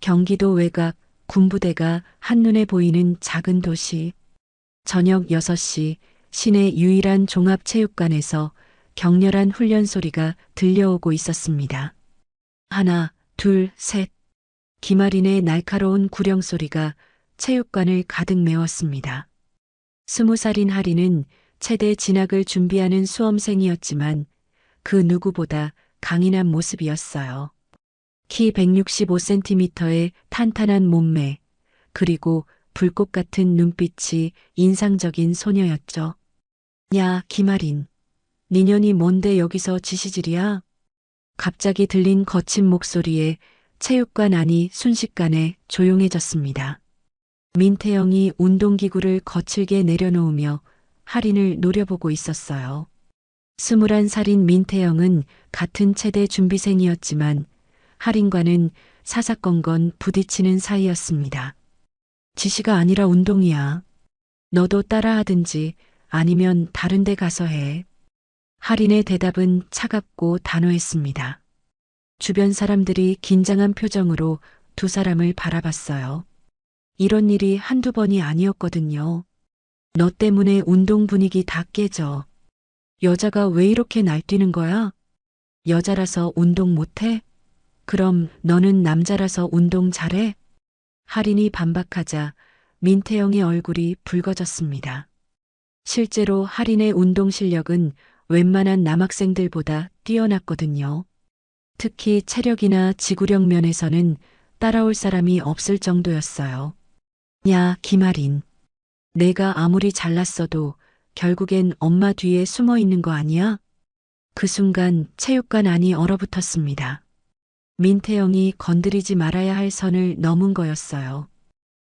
경기도 외곽 군부대가 한눈에 보이는 작은 도시. 저녁 6시 시내 유일한 종합체육관에서 격렬한 훈련 소리가 들려오고 있었습니다. 하나, 둘, 셋. 기마린의 날카로운 구령 소리가 체육관을 가득 메웠습니다. 20살인 하리는 체대 진학을 준비하는 수험생이었지만 그 누구보다 강인한 모습이었어요. 키 165cm의 탄탄한 몸매, 그리고 불꽃 같은 눈빛이 인상적인 소녀였죠. 야, 기마린. 니년이 뭔데 여기서 지시질이야? 갑자기 들린 거친 목소리에 체육관 안이 순식간에 조용해졌습니다. 민태영이 운동기구를 거칠게 내려놓으며 할인을 노려보고 있었어요. 21살인 민태영은 같은 체대 준비생이었지만 할인과는 사사건건 부딪히는 사이였습니다. 지시가 아니라 운동이야. 너도 따라하든지 아니면 다른 데 가서 해. 할인의 대답은 차갑고 단호했습니다. 주변 사람들이 긴장한 표정으로 두 사람을 바라봤어요. 이런 일이 한두 번이 아니었거든요. 너 때문에 운동 분위기 다 깨져. 여자가 왜 이렇게 날뛰는 거야? 여자라서 운동 못해? 그럼 너는 남자라서 운동 잘해? 할인이 반박하자 민태영의 얼굴이 붉어졌습니다. 실제로 할인의 운동 실력은 웬만한 남학생들보다 뛰어났거든요. 특히 체력이나 지구력 면에서는 따라올 사람이 없을 정도였어요. 야, 김할인. 내가 아무리 잘났어도 결국엔 엄마 뒤에 숨어 있는 거 아니야? 그 순간 체육관 안이 얼어붙었습니다. 민태영이 건드리지 말아야 할 선을 넘은 거였어요.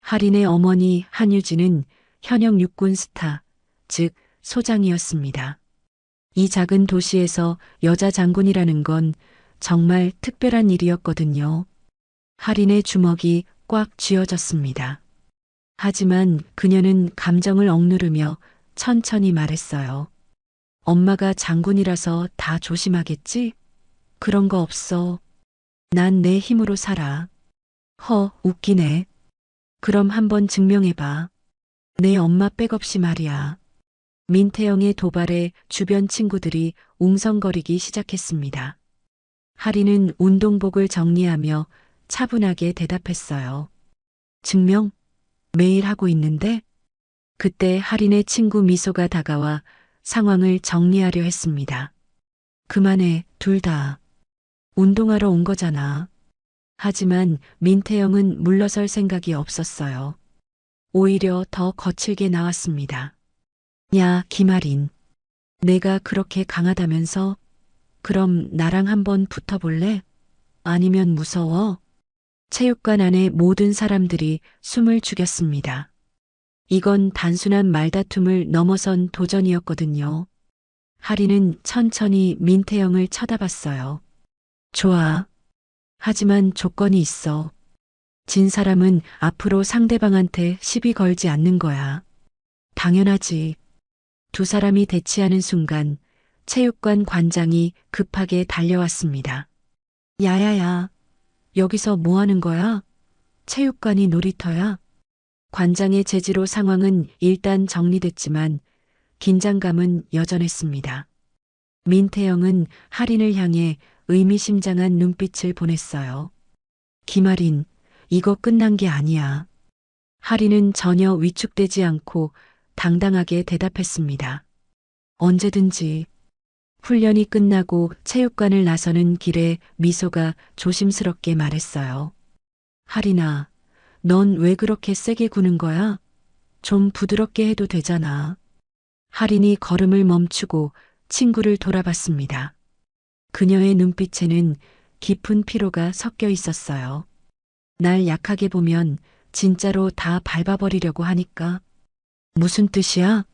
할인의 어머니 한유진은 현역 육군 스타, 즉 소장이었습니다. 이 작은 도시에서 여자 장군이라는 건 정말 특별한 일이었거든요. 할인의 주먹이 꽉 쥐어졌습니다. 하지만 그녀는 감정을 억누르며 천천히 말했어요. 엄마가 장군이라서 다 조심하겠지? 그런 거 없어. 난 내 힘으로 살아. 웃기네. 그럼 한번 증명해봐. 내 엄마 백없이 말이야. 민태영의 도발에 주변 친구들이 웅성거리기 시작했습니다. 할인은 운동복을 정리하며 차분하게 대답했어요. 증명? 매일 하고 있는데? 그때 할인의 친구 미소가 다가와 상황을 정리하려 했습니다. 그만해, 둘 다. 운동하러 온 거잖아. 하지만 민태영은 물러설 생각이 없었어요. 오히려 더 거칠게 나왔습니다. 야, 김할인. 내가 그렇게 강하다면서? 그럼 나랑 한번 붙어볼래? 아니면 무서워? 체육관 안의 모든 사람들이 숨을 죽였습니다. 이건 단순한 말다툼을 넘어선 도전이었거든요. 할인은 천천히 민태영을 쳐다봤어요. 좋아. 하지만 조건이 있어. 진 사람은 앞으로 상대방한테 시비 걸지 않는 거야. 당연하지. 두 사람이 대치하는 순간 체육관 관장이 급하게 달려왔습니다. 야야야, 여기서 뭐 하는 거야? 체육관이 놀이터야? 관장의 제지로 상황은 일단 정리됐지만 긴장감은 여전했습니다. 민태영은 할인을 향해 의미심장한 눈빛을 보냈어요. 김할인, 이거 끝난 게 아니야. 할인은 전혀 위축되지 않고 당당하게 대답했습니다. 언제든지. 훈련이 끝나고 체육관을 나서는 길에 미소가 조심스럽게 말했어요. 할인아, 넌 왜 그렇게 세게 구는 거야? 좀 부드럽게 해도 되잖아. 할인이 걸음을 멈추고 친구를 돌아봤습니다. 그녀의 눈빛에는 깊은 피로가 섞여 있었어요. 날 약하게 보면 진짜로 다 밟아버리려고 하니까. 무슨 뜻이야?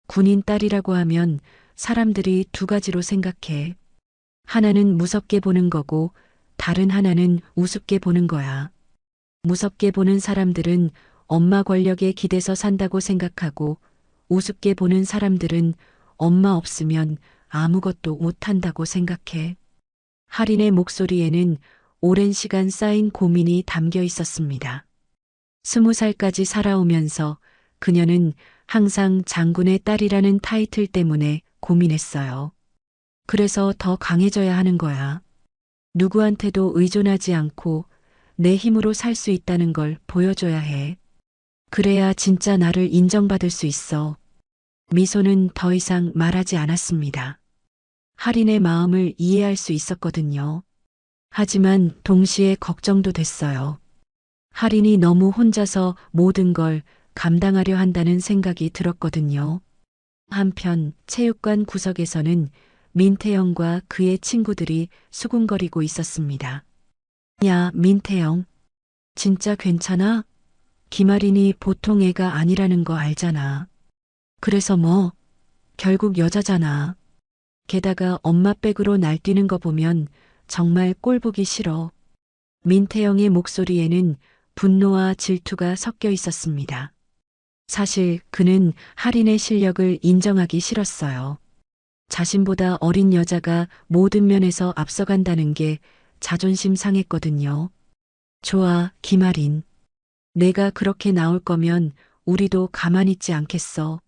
군인 딸이라고 하면 사람들이 두 가지로 생각해. 하나는 무섭게 보는 거고 다른 하나는 우습게 보는 거야. 무섭게 보는 사람들은 엄마 권력에 기대서 산다고 생각하고 우습게 보는 사람들은 엄마 없으면 아무것도 못한다고 생각해. 할인의 목소리에는 오랜 시간 쌓인 고민이 담겨 있었습니다. 20살까지 살아오면서 그녀는 항상 장군의 딸이라는 타이틀 때문에 고민했어요. 그래서 더 강해져야 하는 거야. 누구한테도 의존하지 않고 내 힘으로 살 수 있다는 걸 보여줘야 해. 그래야 진짜 나를 인정받을 수 있어. 미소는 더 이상 말하지 않았습니다. 할인의 마음을 이해할 수 있었거든요. 하지만 동시에 걱정도 됐어요. 할인이 너무 혼자서 모든 걸 감당하려 한다는 생각이 들었거든요. 한편 체육관 구석에서는 민태영과 그의 친구들이 수군거리고 있었습니다. 야, 민태영. 진짜 괜찮아? 김아린이 보통 애가 아니라는 거 알잖아. 그래서 뭐, 결국 여자잖아. 게다가 엄마 백으로 날뛰는 거 보면 정말 꼴 보기 싫어. 민태영의 목소리에는 분노와 질투가 섞여 있었습니다. 사실 그는 할인의 실력을 인정하기 싫었어요. 자신보다 어린 여자가 모든 면에서 앞서간다는 게 자존심 상했거든요. 좋아, 김아린. 내가 그렇게 나올 거면 우리도 가만히 있지 않겠어.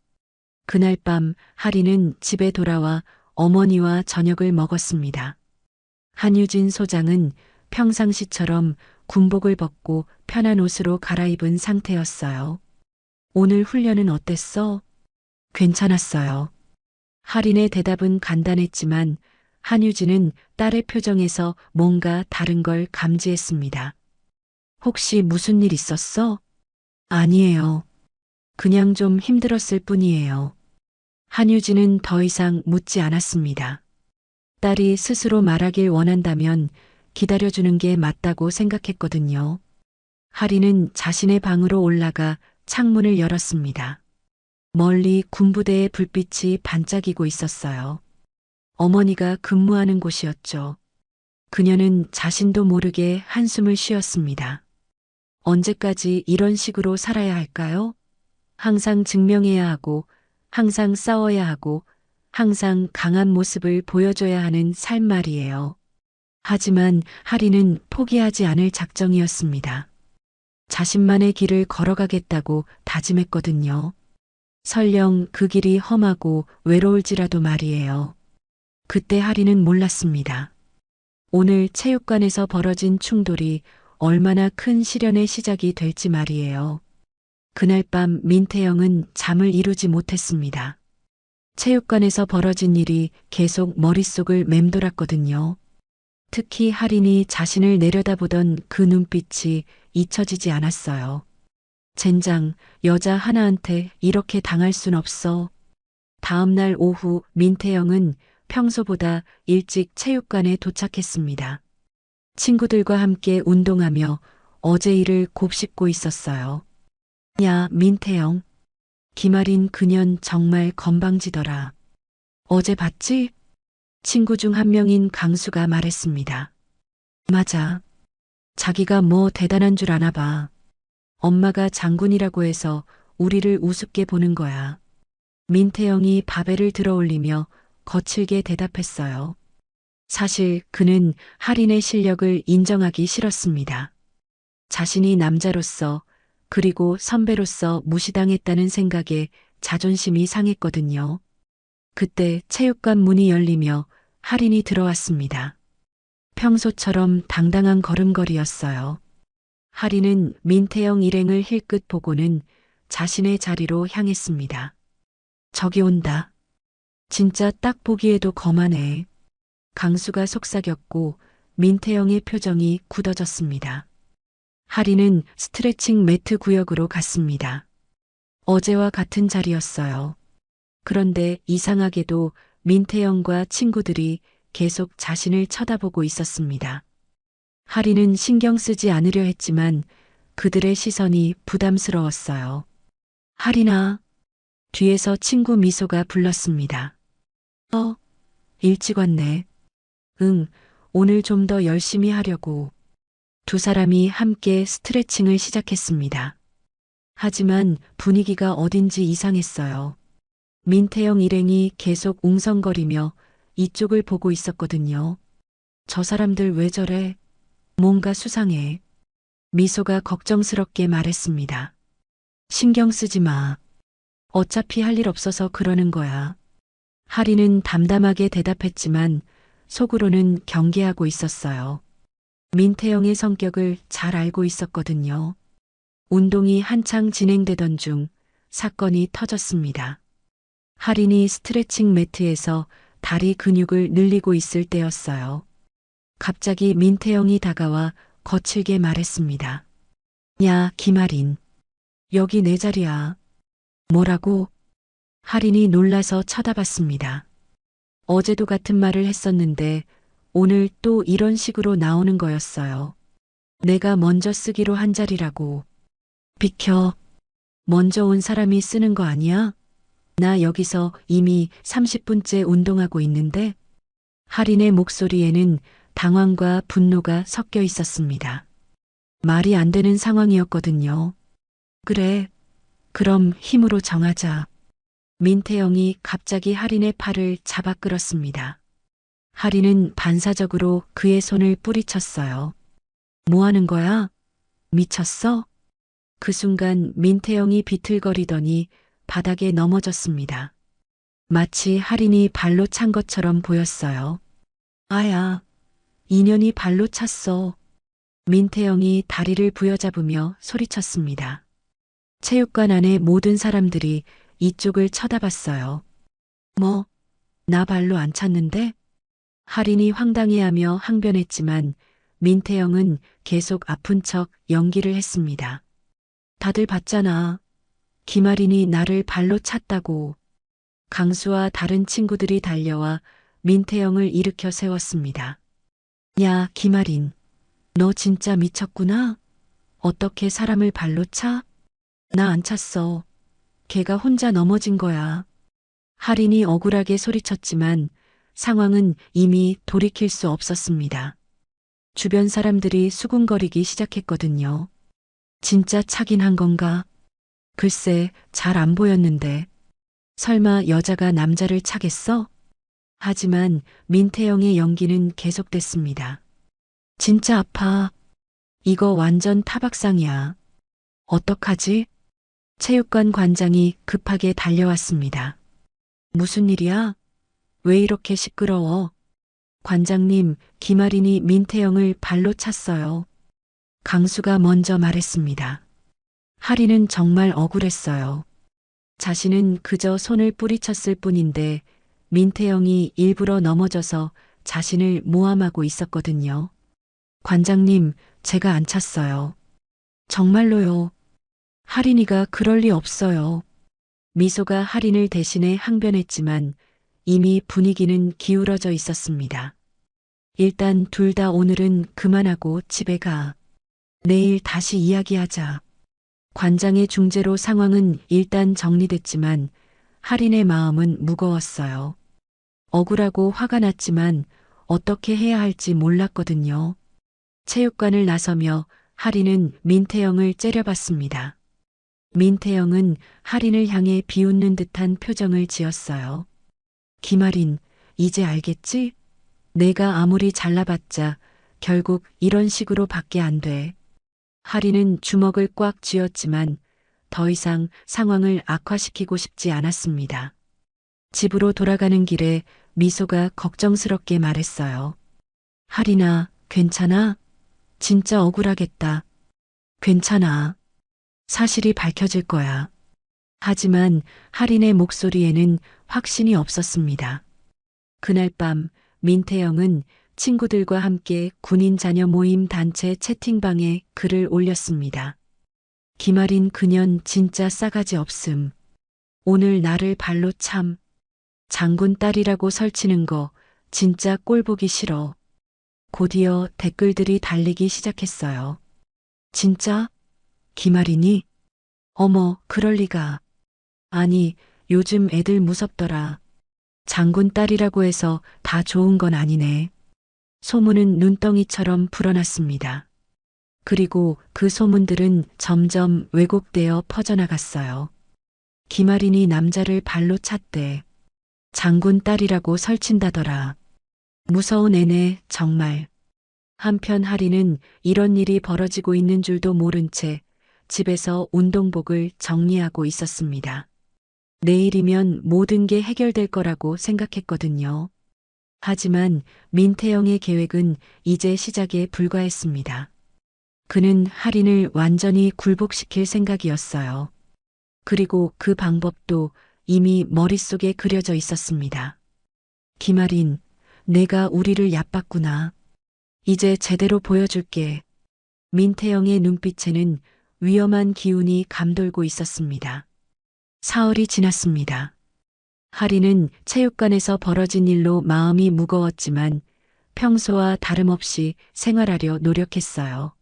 그날 밤 할인은 집에 돌아와 어머니와 저녁을 먹었습니다. 한유진 소장은 평상시처럼 군복을 벗고 편한 옷으로 갈아입은 상태였어요. 오늘 훈련은 어땠어? 괜찮았어요. 할인의 대답은 간단했지만 한유진은 딸의 표정에서 뭔가 다른 걸 감지했습니다. 혹시 무슨 일 있었어? 아니에요. 그냥 좀 힘들었을 뿐이에요. 한유진은 더 이상 묻지 않았습니다. 딸이 스스로 말하길 원한다면 기다려주는 게 맞다고 생각했거든요. 할인은 자신의 방으로 올라가 창문을 열었습니다. 멀리 군부대의 불빛이 반짝이고 있었어요. 어머니가 근무하는 곳이었죠. 그녀는 자신도 모르게 한숨을 쉬었습니다. 언제까지 이런 식으로 살아야 할까요? 항상 증명해야 하고, 항상 싸워야 하고, 항상 강한 모습을 보여줘야 하는 삶 말이에요. 하지만 할인은 포기하지 않을 작정이었습니다. 자신만의 길을 걸어가겠다고 다짐했거든요. 설령 그 길이 험하고 외로울지라도 말이에요. 그때 할인은 몰랐습니다. 오늘 체육관에서 벌어진 충돌이 얼마나 큰 시련의 시작이 될지 말이에요. 그날 밤 민태영은 잠을 이루지 못했습니다. 체육관에서 벌어진 일이 계속 머릿속을 맴돌았거든요. 특히 할인이 자신을 내려다보던 그 눈빛이 잊혀지지 않았어요. 젠장, 여자 하나한테 이렇게 당할 순 없어. 다음 날 오후 민태영은 평소보다 일찍 체육관에 도착했습니다. 친구들과 함께 운동하며 어제 일을 곱씹고 있었어요. 야, 민태영. 김아린 그년 정말 건방지더라. 어제 봤지? 친구 중 한 명인 강수가 말했습니다. 맞아. 자기가 뭐 대단한 줄 아나 봐. 엄마가 장군이라고 해서 우리를 우습게 보는 거야. 민태영이 바벨을 들어 올리며 거칠게 대답했어요. 사실 그는 할인의 실력을 인정하기 싫었습니다. 자신이 남자로서 그리고 선배로서 무시당했다는 생각에 자존심이 상했거든요. 그때 체육관 문이 열리며 할인이 들어왔습니다. 평소처럼 당당한 걸음걸이였어요. 할인은 민태영 일행을 힐끗 보고는 자신의 자리로 향했습니다. 저기 온다. 진짜 딱 보기에도 거만해. 강수가 속삭였고 민태영의 표정이 굳어졌습니다. 할인은 스트레칭 매트 구역으로 갔습니다. 어제와 같은 자리였어요. 그런데 이상하게도 민태영과 친구들이 계속 자신을 쳐다보고 있었습니다. 할인은 신경 쓰지 않으려 했지만 그들의 시선이 부담스러웠어요. 할인아, 뒤에서 친구 미소가 불렀습니다. 일찍 왔네. 응, 오늘 좀 더 열심히 하려고. 두 사람이 함께 스트레칭을 시작했습니다. 하지만 분위기가 어딘지 이상했어요. 민태영 일행이 계속 웅성거리며 이쪽을 보고 있었거든요. 저 사람들 왜 저래? 뭔가 수상해. 미소가 걱정스럽게 말했습니다. 신경 쓰지 마. 어차피 할 일 없어서 그러는 거야. 하리는 담담하게 대답했지만 속으로는 경계하고 있었어요. 민태영의 성격을 잘 알고 있었거든요. 운동이 한창 진행되던 중 사건이 터졌습니다. 하린이 스트레칭 매트에서 다리 근육을 늘리고 있을 때였어요. 갑자기 민태영이 다가와 거칠게 말했습니다. 야, 김하린. 여기 내 자리야. 뭐라고? 하린이 놀라서 쳐다봤습니다. 어제도 같은 말을 했었는데 오늘 또 이런 식으로 나오는 거였어요. 내가 먼저 쓰기로 한 자리라고. 비켜. 먼저 온 사람이 쓰는 거 아니야? 나 여기서 이미 30분째 운동하고 있는데? 하린의 목소리에는 당황과 분노가 섞여 있었습니다. 말이 안 되는 상황이었거든요. 그래. 그럼 힘으로 정하자. 민태영이 갑자기 하린의 팔을 잡아 끌었습니다. 하린은 반사적으로 그의 손을 뿌리쳤어요. 뭐 하는 거야? 미쳤어? 그 순간 민태영이 비틀거리더니 바닥에 넘어졌습니다. 마치 하린이 발로 찬 것처럼 보였어요. 아야, 인연이 발로 찼어. 민태영이 다리를 부여잡으며 소리쳤습니다. 체육관 안의 모든 사람들이 이쪽을 쳐다봤어요. 뭐, 나 발로 안 찼는데? 하린이 황당해하며 항변했지만 민태영은 계속 아픈 척 연기를 했습니다. 다들 봤잖아. 김아린이 나를 발로 찼다고. 강수와 다른 친구들이 달려와 민태영을 일으켜 세웠습니다. 야, 김아린. 너 진짜 미쳤구나? 어떻게 사람을 발로 차? 나 안 찼어. 걔가 혼자 넘어진 거야. 하린이 억울하게 소리쳤지만 상황은 이미 돌이킬 수 없었습니다. 주변 사람들이 수군거리기 시작했거든요. 진짜 차긴 한 건가? 글쎄, 잘 안 보였는데. 설마 여자가 남자를 차겠어? 하지만 민태영의 연기는 계속됐습니다. 진짜 아파. 이거 완전 타박상이야. 어떡하지? 체육관 관장이 급하게 달려왔습니다. 무슨 일이야? 왜 이렇게 시끄러워? 관장님, 김아린이 민태영을 발로 찼어요. 강수가 먼저 말했습니다. 하리는 정말 억울했어요. 자신은 그저 손을 뿌리쳤을 뿐인데 민태영이 일부러 넘어져서 자신을 모함하고 있었거든요. 관장님, 제가 안 찼어요. 정말로요. 하린이가 그럴 리 없어요. 미소가 하린을 대신해 항변했지만 이미 분위기는 기울어져 있었습니다. 일단 둘 다 오늘은 그만하고 집에 가. 내일 다시 이야기하자. 관장의 중재로 상황은 일단 정리됐지만 하린의 마음은 무거웠어요. 억울하고 화가 났지만 어떻게 해야 할지 몰랐거든요. 체육관을 나서며 하린은 민태영을 째려봤습니다. 민태영은 하린을 향해 비웃는 듯한 표정을 지었어요. 김아린, 이제 알겠지? 내가 아무리 잘나봤자 결국 이런 식으로 밖에 안 돼. 하린은 주먹을 꽉 쥐었지만 더 이상 상황을 악화시키고 싶지 않았습니다. 집으로 돌아가는 길에 미소가 걱정스럽게 말했어요. 하린아, 괜찮아? 진짜 억울하겠다. 괜찮아. 사실이 밝혀질 거야. 하지만 하린의 목소리에는 확신이 없었습니다. 그날 밤 민태영은 친구들과 함께 군인 자녀 모임 단체 채팅방에 글을 올렸습니다. 김아린 그년 진짜 싸가지 없음. 오늘 나를 발로 참. 장군 딸이라고 설치는 거 진짜 꼴 보기 싫어. 곧이어 댓글들이 달리기 시작했어요. 진짜? 김아린이? 어머, 그럴 리가. 아니, 요즘 애들 무섭더라. 장군 딸이라고 해서 다 좋은 건 아니네. 소문은 눈덩이처럼 불어났습니다. 그리고 그 소문들은 점점 왜곡되어 퍼져나갔어요. 김아린이 남자를 발로 찼대. 장군 딸이라고 설친다더라. 무서운 애네, 정말. 한편 하리는 이런 일이 벌어지고 있는 줄도 모른 채 집에서 운동복을 정리하고 있었습니다. 내일이면 모든 게 해결될 거라고 생각했거든요. 하지만 민태영의 계획은 이제 시작에 불과했습니다. 그는 할인을 완전히 굴복시킬 생각이었어요. 그리고 그 방법도 이미 머릿속에 그려져 있었습니다. 김할인, 내가 우리를 얕봤구나. 이제 제대로 보여줄게. 민태영의 눈빛에는 위험한 기운이 감돌고 있었습니다. 사흘이 지났습니다. 할인은 체육관에서 벌어진 일로 마음이 무거웠지만 평소와 다름없이 생활하려 노력했어요.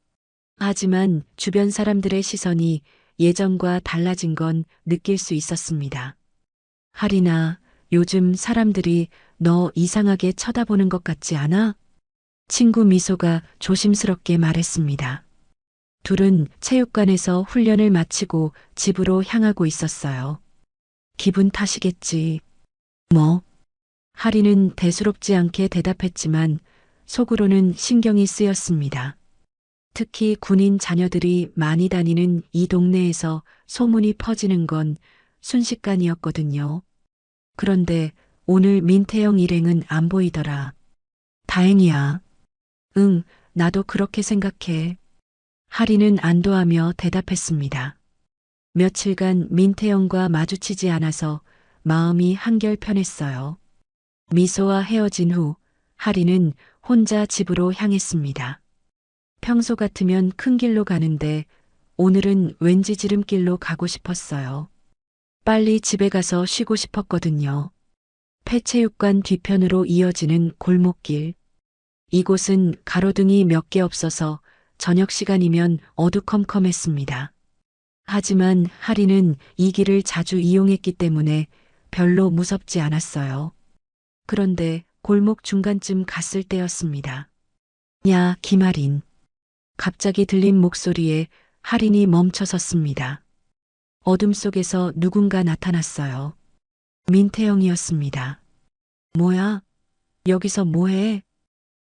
하지만 주변 사람들의 시선이 예전과 달라진 건 느낄 수 있었습니다. 할인아, 요즘 사람들이 너 이상하게 쳐다보는 것 같지 않아? 친구 미소가 조심스럽게 말했습니다. 둘은 체육관에서 훈련을 마치고 집으로 향하고 있었어요. 기분 탓이겠지. 뭐? 할인은 대수롭지 않게 대답했지만 속으로는 신경이 쓰였습니다. 특히 군인 자녀들이 많이 다니는 이 동네에서 소문이 퍼지는 건 순식간이었거든요. 그런데 오늘 민태영 일행은 안 보이더라. 다행이야. 응, 나도 그렇게 생각해. 할인은 안도하며 대답했습니다. 며칠간 민태영과 마주치지 않아서 마음이 한결 편했어요. 미소와 헤어진 후 할인은 혼자 집으로 향했습니다. 평소 같으면 큰 길로 가는데 오늘은 왠지 지름길로 가고 싶었어요. 빨리 집에 가서 쉬고 싶었거든요. 폐체육관 뒤편으로 이어지는 골목길. 이곳은 가로등이 몇 개 없어서 저녁 시간이면 어두컴컴했습니다. 하지만 할인은 이 길을 자주 이용했기 때문에 별로 무섭지 않았어요. 그런데 골목 중간쯤 갔을 때였습니다. 야, 김할인. 갑자기 들린 목소리에 할인이 멈춰섰습니다. 어둠 속에서 누군가 나타났어요. 민태영이었습니다. 뭐야? 여기서 뭐해?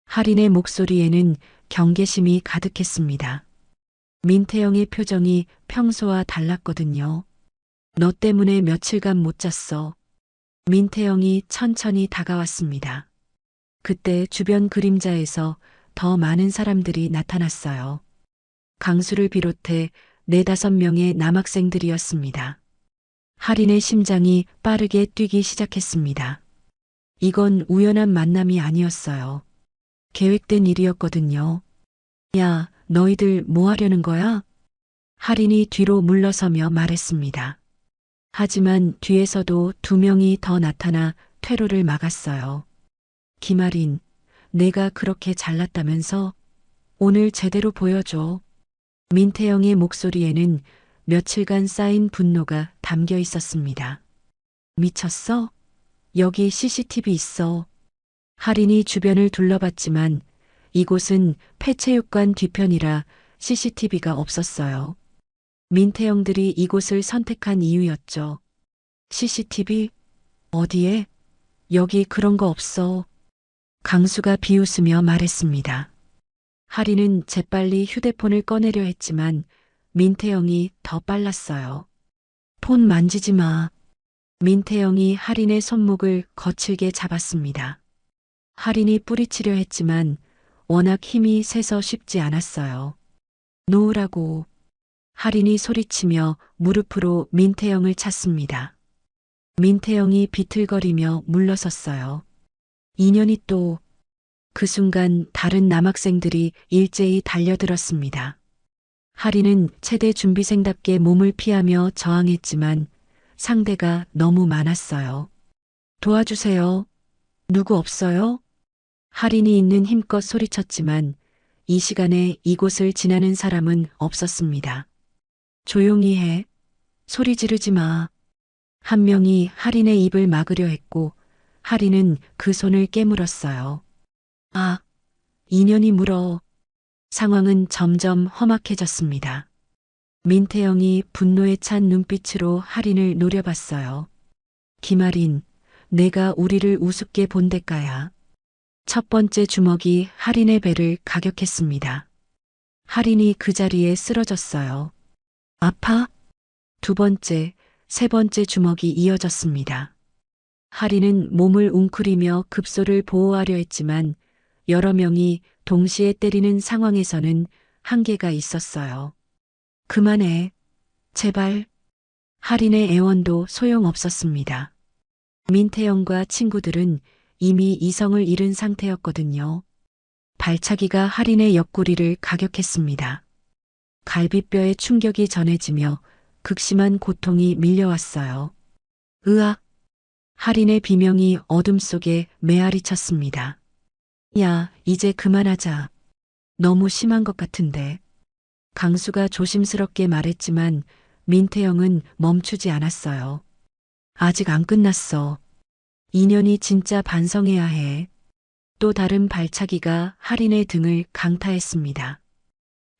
할인의 목소리에는 경계심이 가득했습니다. 민태영의 표정이 평소와 달랐거든요. 너 때문에 며칠간 못 잤어. 민태영이 천천히 다가왔습니다. 그때 주변 그림자에서 더 많은 사람들이 나타났어요. 강수를 비롯해 4~5명의 남학생들이었습니다. 할인의 심장이 빠르게 뛰기 시작했습니다. 이건 우연한 만남이 아니었어요. 계획된 일이었거든요. 야, 너희들 뭐 하려는 거야? 할인이 뒤로 물러서며 말했습니다. 하지만 뒤에서도 2명이 더 나타나 퇴로를 막았어요. 김할인, 내가 그렇게 잘났다면서? 오늘 제대로 보여줘. 민태영의 목소리에는 며칠간 쌓인 분노가 담겨 있었습니다. 미쳤어? 여기 CCTV 있어. 할인이 주변을 둘러봤지만 이곳은 폐체육관 뒤편이라 CCTV가 없었어요. 민태영들이 이곳을 선택한 이유였죠. CCTV? 어디에? 여기 그런 거 없어. 강수가 비웃으며 말했습니다. 할인은 재빨리 휴대폰을 꺼내려 했지만 민태영이 더 빨랐어요. 폰 만지지 마. 민태영이 할인의 손목을 거칠게 잡았습니다. 할인이 뿌리치려 했지만 워낙 힘이 세서 쉽지 않았어요. 놓으라고. 할인이 소리치며 무릎으로 민태영을 찼습니다. 민태영이 비틀거리며 물러섰어요. 인연이 또. 그 순간 다른 남학생들이 일제히 달려들었습니다. 할인은 체대 준비생답게 몸을 피하며 저항했지만 상대가 너무 많았어요. 도와주세요. 누구 없어요? 할인이 있는 힘껏 소리쳤지만 이 시간에 이곳을 지나는 사람은 없었습니다. 조용히 해. 소리 지르지 마. 한 명이 할인의 입을 막으려 했고 할인은 그 손을 깨물었어요. 아, 인연이 물어. 상황은 점점 험악해졌습니다. 민태영이 분노에 찬 눈빛으로 할인을 노려봤어요. 김할인, 내가 우리를 우습게 본 대가야. 첫 번째 주먹이 할인의 배를 가격했습니다. 할인이 그 자리에 쓰러졌어요. 아파? 두 번째, 세 번째 주먹이 이어졌습니다. 할인은 몸을 웅크리며 급소를 보호하려 했지만 여러 명이 동시에 때리는 상황에서는 한계가 있었어요. 그만해. 제발. 할인의 애원도 소용없었습니다. 민태영과 친구들은 이미 이성을 잃은 상태였거든요. 발차기가 할인의 옆구리를 가격했습니다. 갈비뼈에 충격이 전해지며 극심한 고통이 밀려왔어요. 으악! 할인의 비명이 어둠 속에 메아리 쳤습니다. 야, 이제 그만하자. 너무 심한 것 같은데. 강수가 조심스럽게 말했지만 민태영은 멈추지 않았어요. 아직 안 끝났어. 인연이 진짜 반성해야 해. 또 다른 발차기가 할인의 등을 강타했습니다.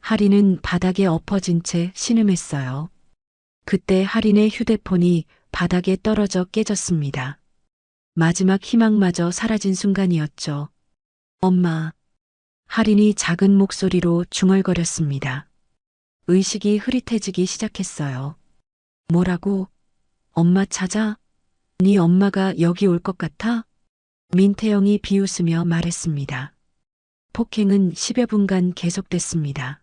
할인은 바닥에 엎어진 채 신음했어요. 그때 할인의 휴대폰이 바닥에 떨어져 깨졌습니다. 마지막 희망마저 사라진 순간이었죠. 엄마. 할인이 작은 목소리로 중얼거렸습니다. 의식이 흐릿해지기 시작했어요. 뭐라고? 엄마 찾아? 네 엄마가 여기 올 것 같아? 민태영이 비웃으며 말했습니다. 폭행은 10여 분간 계속됐습니다.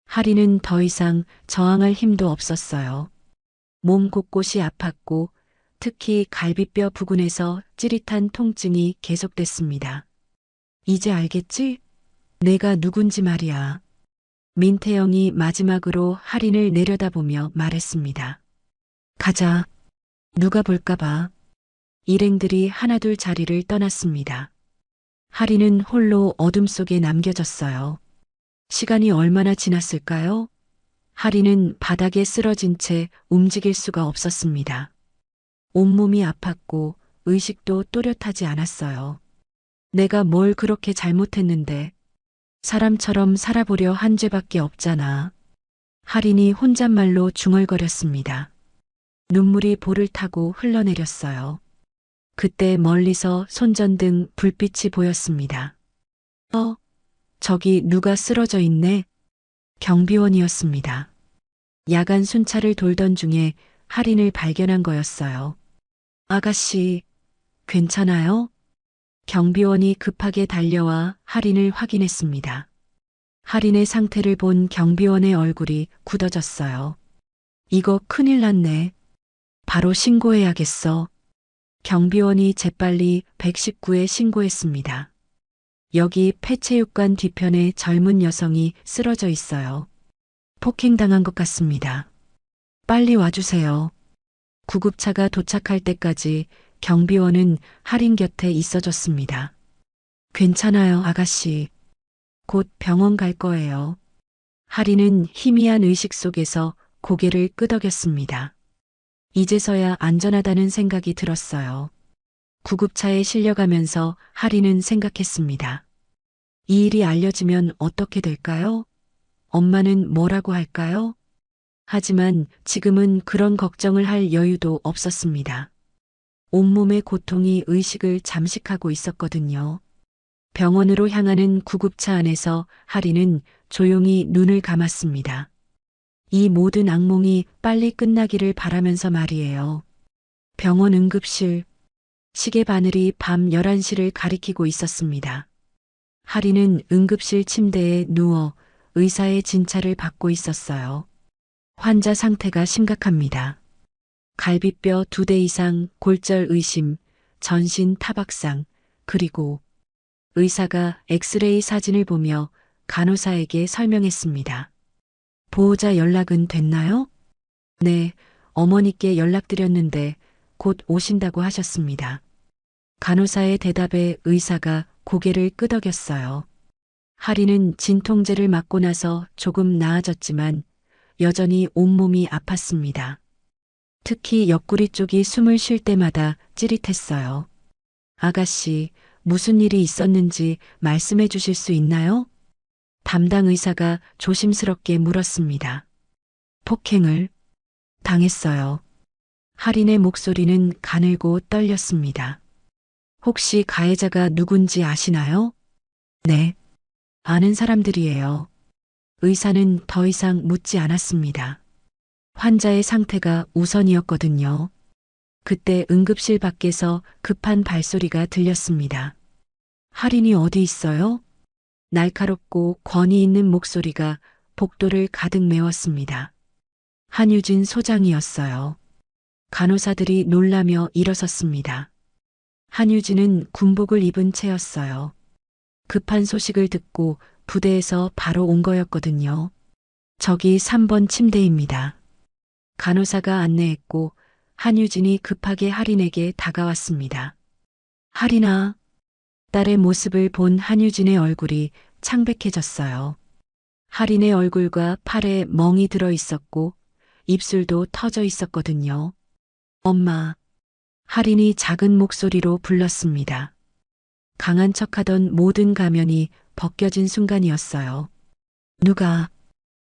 할인은 더 이상 저항할 힘도 없었어요. 몸 곳곳이 아팠고 특히 갈비뼈 부근에서 찌릿한 통증이 계속됐습니다. 이제 알겠지? 내가 누군지 말이야. 민태영이 마지막으로 할인을 내려다보며 말했습니다. 가자. 누가 볼까봐. 일행들이 하나둘 자리를 떠났습니다. 할인은 홀로 어둠 속에 남겨졌어요. 시간이 얼마나 지났을까요? 할인은 바닥에 쓰러진 채 움직일 수가 없었습니다. 온몸이 아팠고 의식도 또렷하지 않았어요. 내가 뭘 그렇게 잘못했는데 사람처럼 살아보려 한 죄밖에 없잖아. 할인이 혼잣말로 중얼거렸습니다. 눈물이 볼을 타고 흘러내렸어요. 그때 멀리서 손전등 불빛이 보였습니다. 저기 누가 쓰러져 있네? 경비원이었습니다. 야간 순찰을 돌던 중에 할인을 발견한 거였어요. 아가씨, 괜찮아요? 경비원이 급하게 달려와 할인을 확인했습니다. 할인의 상태를 본 경비원의 얼굴이 굳어졌어요. 이거 큰일 났네. 바로 신고해야겠어. 경비원이 재빨리 119에 신고했습니다. 여기 폐체육관 뒤편에 젊은 여성이 쓰러져 있어요. 폭행당한 것 같습니다. 빨리 와주세요. 구급차가 도착할 때까지 경비원은 할인 곁에 있어줬습니다. 괜찮아요, 아가씨. 곧 병원 갈 거예요. 할인은 희미한 의식 속에서 고개를 끄덕였습니다. 이제서야 안전하다는 생각이 들었어요. 구급차에 실려가면서 할인은 생각했습니다. 이 일이 알려지면 어떻게 될까요? 엄마는 뭐라고 할까요? 하지만 지금은 그런 걱정을 할 여유도 없었습니다. 온몸의 고통이 의식을 잠식하고 있었거든요. 병원으로 향하는 구급차 안에서 할인은 조용히 눈을 감았습니다. 이 모든 악몽이 빨리 끝나기를 바라면서 말이에요. 병원 응급실. 시계 바늘이 밤 11시를 가리키고 있었습니다. 할인은 응급실 침대에 누워 의사의 진찰을 받고 있었어요. 환자 상태가 심각합니다. 갈비뼈 2대 이상 골절 의심, 전신 타박상, 그리고 의사가 엑스레이 사진을 보며 간호사에게 설명했습니다. 보호자 연락은 됐나요? 네, 어머니께 연락드렸는데 곧 오신다고 하셨습니다. 간호사의 대답에 의사가 고개를 끄덕였어요. 할인은 진통제를 맞고 나서 조금 나아졌지만 여전히 온몸이 아팠습니다. 특히 옆구리 쪽이 숨을 쉴 때마다 찌릿했어요. 아가씨, 무슨 일이 있었는지 말씀해 주실 수 있나요? 담당 의사가 조심스럽게 물었습니다. 폭행을 당했어요. 할인의 목소리는 가늘고 떨렸습니다. 혹시 가해자가 누군지 아시나요? 네, 아는 사람들이에요. 의사는 더 이상 묻지 않았습니다. 환자의 상태가 우선이었거든요. 그때 응급실 밖에서 급한 발소리가 들렸습니다. 할인이 어디 있어요? 날카롭고 권위 있는 목소리가 복도를 가득 메웠습니다. 한유진 소장이었어요. 간호사들이 놀라며 일어섰습니다. 한유진은 군복을 입은 채였어요. 급한 소식을 듣고 부대에서 바로 온 거였거든요. 저기 3번 침대입니다. 간호사가 안내했고 한유진이 급하게 할인에게 다가왔습니다. 할인아, 딸의 모습을 본 한유진의 얼굴이 창백해졌어요. 할인의 얼굴과 팔에 멍이 들어 있었고 입술도 터져 있었거든요. 엄마, 할인이 작은 목소리로 불렀습니다. 강한 척하던 모든 가면이 벗겨진 순간이었어요.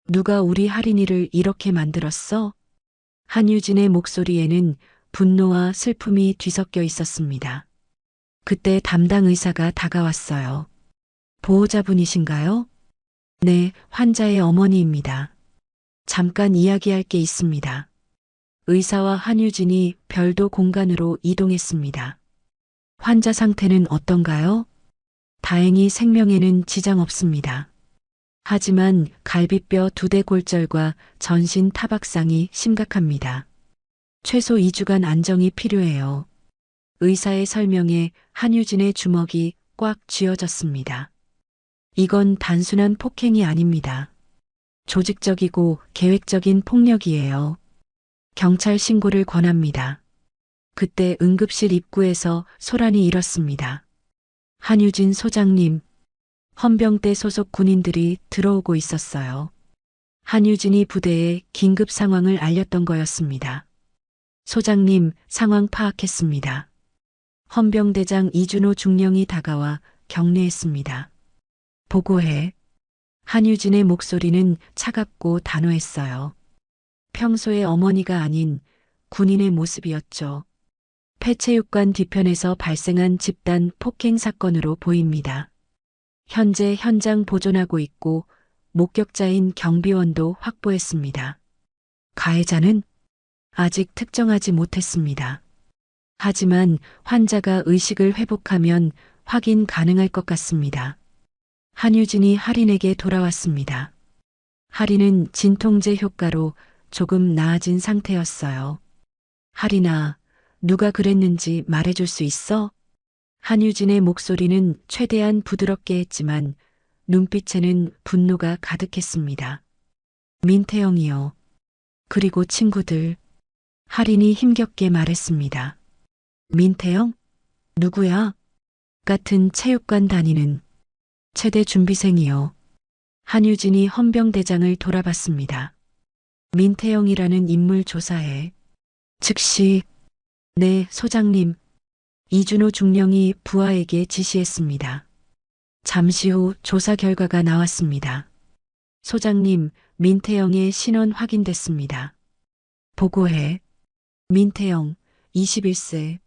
누가 우리 할인이를 이렇게 만들었어? 한유진의 목소리에는 분노와 슬픔이 뒤섞여 있었습니다. 그때 담당 의사가 다가왔어요. 보호자분이신가요? 네, 환자의 어머니입니다. 잠깐 이야기할 게 있습니다. 의사와 한유진이 별도 공간으로 이동했습니다. 환자 상태는 어떤가요? 다행히 생명에는 지장 없습니다. 하지만 갈비뼈 2대 골절과 전신 타박상이 심각합니다. 최소 2주간 안정이 필요해요. 의사의 설명에 한유진의 주먹이 꽉 쥐어졌습니다. 이건 단순한 폭행이 아닙니다. 조직적이고 계획적인 폭력이에요. 경찰 신고를 권합니다. 그때 응급실 입구에서 소란이 일었습니다. 한유진 소장님, 헌병대 소속 군인들이 들어오고 있었어요. 한유진이 부대에 긴급 상황을 알렸던 거였습니다. 소장님, 상황 파악했습니다. 헌병대장 이준호 중령이 다가와 격려했습니다. 보고해. 한유진의 목소리는 차갑고 단호했어요. 평소의 어머니가 아닌 군인의 모습이었죠. 폐체육관 뒤편에서 발생한 집단 폭행 사건으로 보입니다. 현재 현장 보존하고 있고 목격자인 경비원도 확보했습니다. 가해자는 아직 특정하지 못했습니다. 하지만 환자가 의식을 회복하면 확인 가능할 것 같습니다. 한유진이 할인에게 돌아왔습니다. 할인은 진통제 효과로 조금 나아진 상태였어요. 할인아, 누가 그랬는지 말해줄 수 있어? 한유진의 목소리는 최대한 부드럽게 했지만 눈빛에는 분노가 가득했습니다. 민태영이요. 그리고 친구들. 할인이 힘겹게 말했습니다. 민태영? 누구야? 같은 체육관 다니는 체대 준비생이요. 한유진이 헌병대장을 돌아봤습니다. 민태영이라는 인물 조사해. 즉시, 네, 소장님. 이준호 중령이 부하에게 지시했습니다. 잠시 후 조사 결과가 나왔습니다. 소장님, 민태영의 신원 확인됐습니다. 보고해. 민태영, 21세.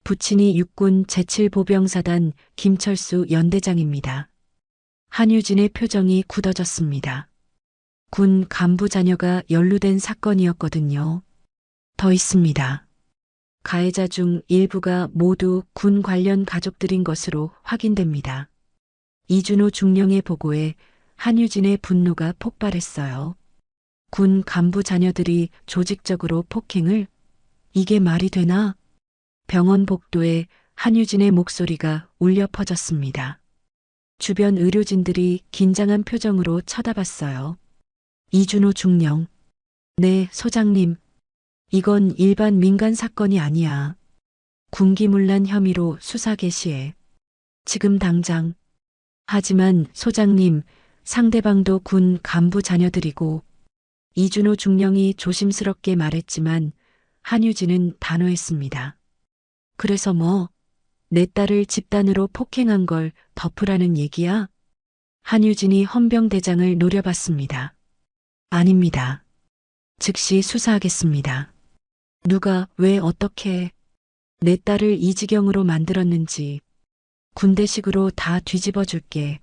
부친이 육군 제7보병사단 김철수 연대장입니다. 한유진의 표정이 굳어졌습니다. 군 간부 자녀가 연루된 사건이었거든요. 더 있습니다. 가해자 중 일부가 모두 군 관련 가족들인 것으로 확인됩니다. 이준호 중령의 보고에 한유진의 분노가 폭발했어요. 군 간부 자녀들이 조직적으로 폭행을? 이게 말이 되나? 병원 복도에 한유진의 목소리가 울려 퍼졌습니다. 주변 의료진들이 긴장한 표정으로 쳐다봤어요. 이준호 중령. 네, 소장님. 이건 일반 민간 사건이 아니야. 군기문란 혐의로 수사 개시해. 지금 당장. 하지만 소장님, 상대방도 군 간부 자녀들이고 이준호 중령이 조심스럽게 말했지만 한유진은 단호했습니다. 그래서 뭐, 내 딸을 집단으로 폭행한 걸 덮으라는 얘기야? 한유진이 헌병대장을 노려봤습니다. 아닙니다. 즉시 수사하겠습니다. 누가, 왜, 어떻게. 내 딸을 이 지경으로 만들었는지 군대식으로 다 뒤집어 줄게.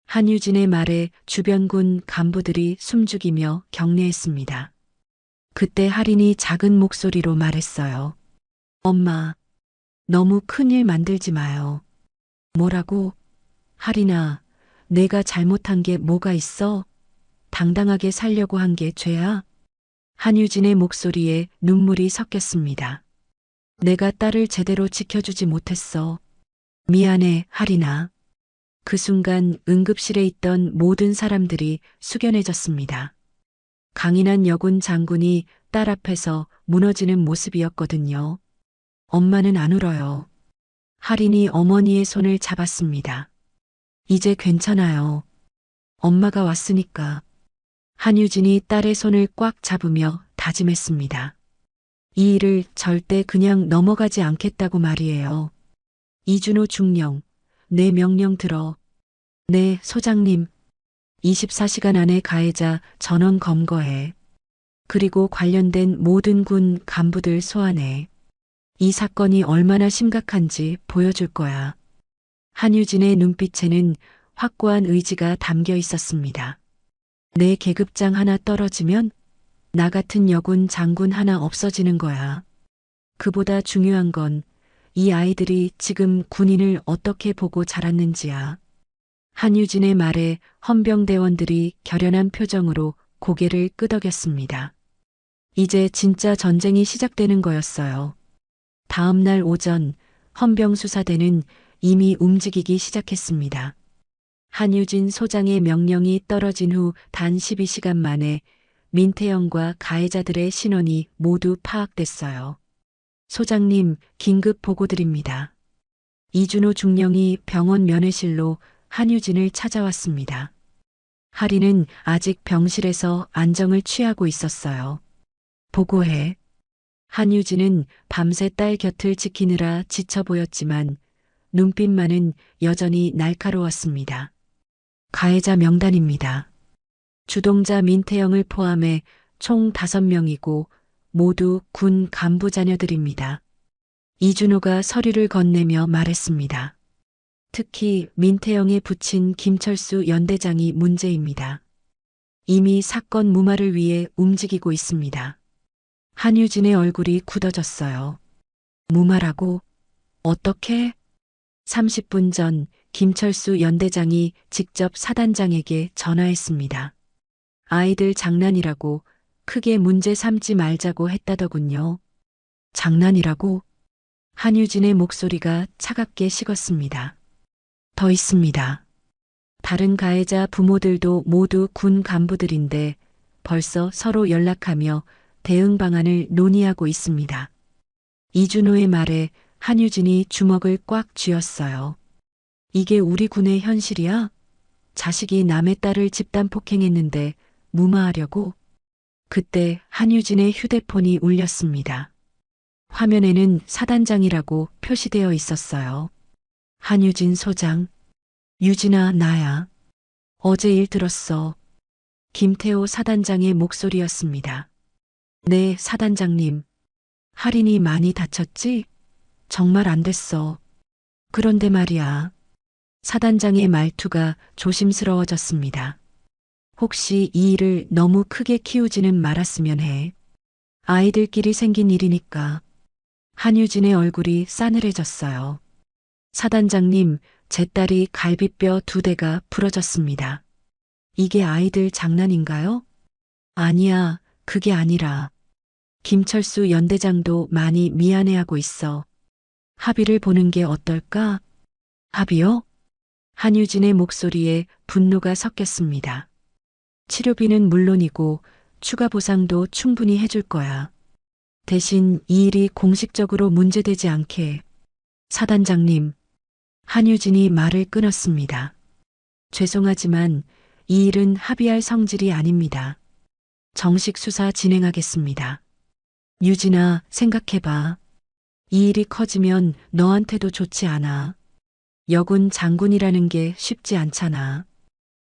한유진의 말에 주변군 간부들이 숨죽이며 경례했습니다. 그때 할인이 작은 목소리로 말했어요. 엄마, 너무 큰일 만들지 마요. 뭐라고? 할인아, 내가 잘못한 게 뭐가 있어? 당당하게 살려고 한 게 죄야? 한유진의 목소리에 눈물이 섞였습니다. 내가 딸을 제대로 지켜주지 못했어. 미안해, 할인아. 그 순간 응급실에 있던 모든 사람들이 숙연해졌습니다. 강인한 여군 장군이 딸 앞에서 무너지는 모습이었거든요. 엄마는 안 울어요. 할인이 어머니의 손을 잡았습니다. 이제 괜찮아요. 엄마가 왔으니까. 한유진이 딸의 손을 꽉 잡으며 다짐했습니다. 이 일을 절대 그냥 넘어가지 않겠다고 말이에요. 이준호 중령, 내 명령 들어. 네, 소장님. 24시간 안에 가해자 전원 검거해. 그리고 관련된 모든 군 간부들 소환해. 이 사건이 얼마나 심각한지 보여줄 거야. 한유진의 눈빛에는 확고한 의지가 담겨 있었습니다. 내 계급장 하나 떨어지면 나 같은 여군 장군 하나 없어지는 거야. 그보다 중요한 건 이 아이들이 지금 군인을 어떻게 보고 자랐는지야. 한유진의 말에 헌병대원들이 결연한 표정으로 고개를 끄덕였습니다. 이제 진짜 전쟁이 시작되는 거였어요. 다음 날 오전 헌병수사대는 이미 움직이기 시작했습니다. 한유진 소장의 명령이 떨어진 후 단 12시간 만에 민태영과 가해자들의 신원이 모두 파악됐어요. 소장님, 긴급 보고드립니다. 이준호 중령이 병원 면회실로 한유진을 찾아왔습니다. 할인은 아직 병실에서 안정을 취하고 있었어요. 보고해. 한유진은 밤새 딸 곁을 지키느라 지쳐 보였지만 눈빛만은 여전히 날카로웠습니다. 가해자 명단입니다. 주동자 민태영을 포함해 총 5명이고 모두 군 간부 자녀들입니다. 이준호가 서류를 건네며 말했습니다. 특히 민태영에 붙인 김철수 연대장이 문제입니다. 이미 사건 무마를 위해 움직이고 있습니다. 한유진의 얼굴이 굳어졌어요. 무마라고? 어떻게? 30분 전 김철수 연대장이 직접 사단장에게 전화했습니다. 아이들 장난이라고 크게 문제 삼지 말자고 했다더군요. 장난이라고? 한유진의 목소리가 차갑게 식었습니다. 더 있습니다. 다른 가해자 부모들도 모두 군 간부들인데 벌써 서로 연락하며 대응 방안을 논의하고 있습니다. 이준호의 말에 한유진이 주먹을 꽉 쥐었어요. 이게 우리 군의 현실이야? 자식이 남의 딸을 집단 폭행했는데 무마하려고? 그때 한유진의 휴대폰이 울렸습니다. 화면에는 사단장이라고 표시되어 있었어요. 한유진 소장. 유진아, 나야. 어제 일 들었어. 김태호 사단장의 목소리였습니다. 네, 사단장님. 할인이 많이 다쳤지? 정말 안 됐어. 그런데 말이야. 사단장의 말투가 조심스러워졌습니다. 혹시 이 일을 너무 크게 키우지는 말았으면 해. 아이들끼리 생긴 일이니까. 한유진의 얼굴이 싸늘해졌어요. 사단장님, 제 딸이 갈비뼈 2대가 부러졌습니다. 이게 아이들 장난인가요? 아니야, 그게 아니라. 김철수 연대장도 많이 미안해하고 있어. 합의를 보는 게 어떨까? 합의요? 한유진의 목소리에 분노가 섞였습니다. 치료비는 물론이고 추가 보상도 충분히 해줄 거야. 대신 이 일이 공식적으로 문제되지 않게. 사단장님, 한유진이 말을 끊었습니다. 죄송하지만 이 일은 합의할 성질이 아닙니다. 정식 수사 진행하겠습니다. 유진아, 생각해봐. 이 일이 커지면 너한테도 좋지 않아. 여군 장군이라는 게 쉽지 않잖아.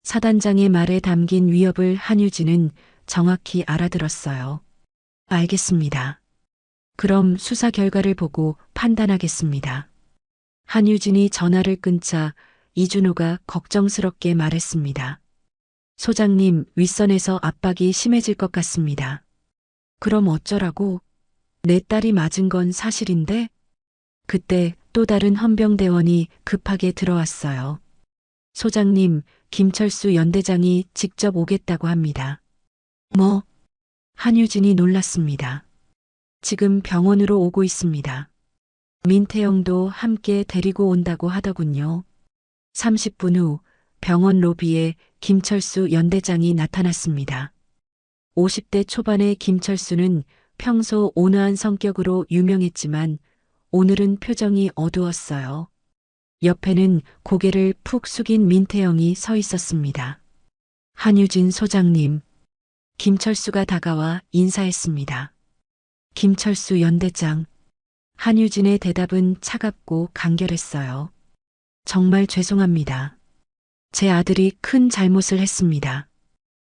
사단장의 말에 담긴 위협을 한유진은 정확히 알아들었어요. 알겠습니다. 그럼 수사 결과를 보고 판단하겠습니다. 한유진이 전화를 끊자 이준호가 걱정스럽게 말했습니다. 소장님, 윗선에서 압박이 심해질 것 같습니다. 그럼 어쩌라고? 내 딸이 맞은 건 사실인데? 그때 또 다른 헌병대원이 급하게 들어왔어요. 소장님, 김철수 연대장이 직접 오겠다고 합니다. 뭐? 한유진이 놀랐습니다. 지금 병원으로 오고 있습니다. 민태영도 함께 데리고 온다고 하더군요. 30분 후 병원 로비에 김철수 연대장이 나타났습니다. 50대 초반의 김철수는 평소 온화한 성격으로 유명했지만 오늘은 표정이 어두웠어요. 옆에는 고개를 푹 숙인 민태영이 서 있었습니다. 한유진 소장님, 김철수가 다가와 인사했습니다. 김철수 연대장, 한유진의 대답은 차갑고 간결했어요. 정말 죄송합니다. 제 아들이 큰 잘못을 했습니다.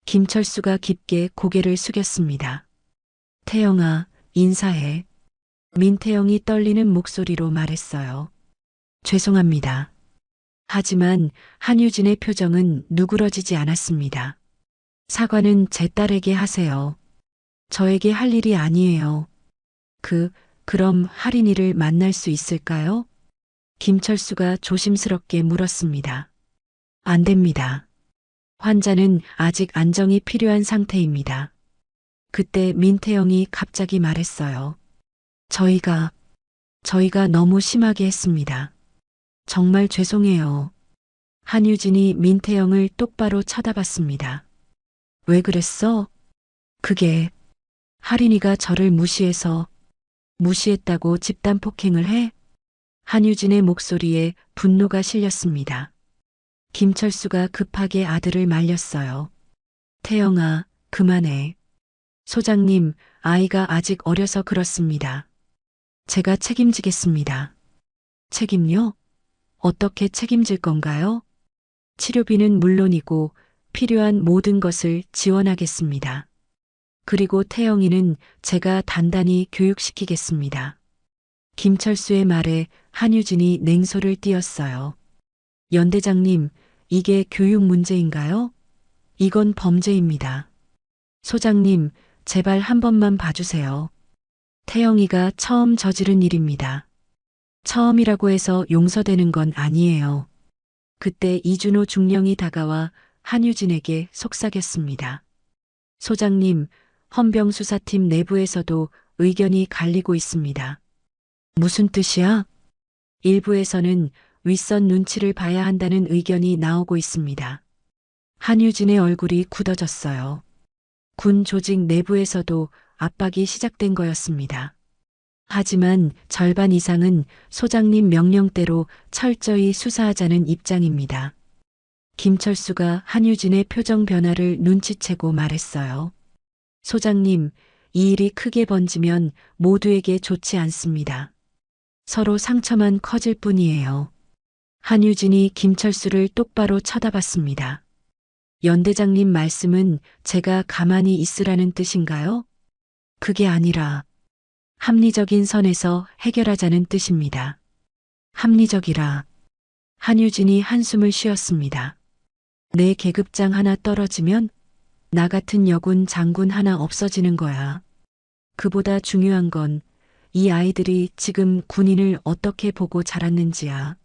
김철수가 깊게 고개를 숙였습니다. 태영아, 인사해. 민태영이 떨리는 목소리로 말했어요. 죄송합니다. 하지만 한유진의 표정은 누그러지지 않았습니다. 사과는 제 딸에게 하세요. 저에게 할 일이 아니에요. 그럼 할인이를 만날 수 있을까요? 김철수가 조심스럽게 물었습니다. 안 됩니다. 환자는 아직 안정이 필요한 상태입니다. 그때 민태영이 갑자기 말했어요. 저희가 너무 심하게 했습니다. 정말 죄송해요. 한유진이 민태영을 똑바로 쳐다봤습니다. 왜 그랬어? 그게 할인이가 저를 무시했다고 집단 폭행을 해? 한유진의 목소리에 분노가 실렸습니다. 김철수가 급하게 아들을 말렸어요. 태영아, 그만해. 소장님, 아이가 아직 어려서 그렇습니다. 제가 책임지겠습니다. 책임요? 어떻게 책임질 건가요? 치료비는 물론이고 필요한 모든 것을 지원하겠습니다. 그리고 태영이는 제가 단단히 교육시키겠습니다. 김철수의 말에 한유진이 냉소를 띄었어요. 연대장님, 이게 교육 문제인가요? 이건 범죄입니다. 소장님, 제발 한 번만 봐주세요. 태영이가 처음 저지른 일입니다. 처음이라고 해서 용서되는 건 아니에요. 그때 이준호 중령이 다가와 한유진에게 속삭였습니다. 소장님, 헌병수사팀 내부에서도 의견이 갈리고 있습니다. 무슨 뜻이야? 일부에서는 윗선 눈치를 봐야 한다는 의견이 나오고 있습니다. 한유진의 얼굴이 굳어졌어요. 군 조직 내부에서도 압박이 시작된 거였습니다. 하지만 절반 이상은 소장님 명령대로 철저히 수사하자는 입장입니다. 김철수가 한유진의 표정 변화를 눈치채고 말했어요. 소장님, 이 일이 크게 번지면 모두에게 좋지 않습니다. 서로 상처만 커질 뿐이에요. 한유진이 김철수를 똑바로 쳐다봤습니다. 연대장님 말씀은 제가 가만히 있으라는 뜻인가요? 그게 아니라 합리적인 선에서 해결하자는 뜻입니다. 합리적이라. 한유진이 한숨을 쉬었습니다. 내 계급장 하나 떨어지면 나 같은 여군 장군 하나 없어지는 거야. 그보다 중요한 건 이 아이들이 지금 군인을 어떻게 보고 자랐는지야.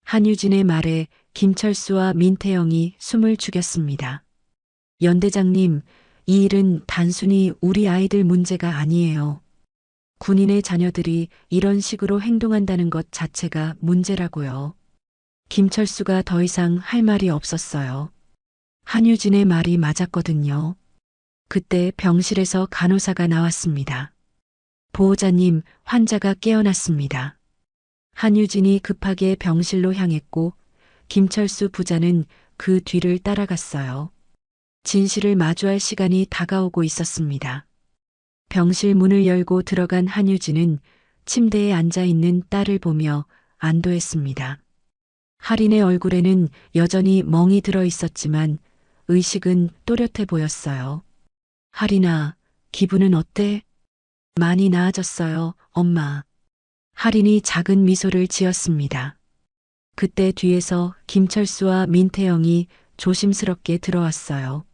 한유진의 말에 김철수와 민태영이 숨을 죽였습니다. 연대장님, 이 일은 단순히 우리 아이들 문제가 아니에요. 군인의 자녀들이 이런 식으로 행동한다는 것 자체가 문제라고요. 김철수가 더 이상 할 말이 없었어요. 한유진의 말이 맞았거든요. 그때 병실에서 간호사가 나왔습니다. 보호자님, 환자가 깨어났습니다. 한유진이 급하게 병실로 향했고 김철수 부자는 그 뒤를 따라갔어요. 진실을 마주할 시간이 다가오고 있었습니다. 병실 문을 열고 들어간 한유진은 침대에 앉아 있는 딸을 보며 안도했습니다. 할인의 얼굴에는 여전히 멍이 들어 있었지만 의식은 또렷해 보였어요. 할인아, 기분은 어때? 많이 나아졌어요, 엄마. 할인이 작은 미소를 지었습니다. 그때 뒤에서 김철수와 민태영이 조심스럽게 들어왔어요.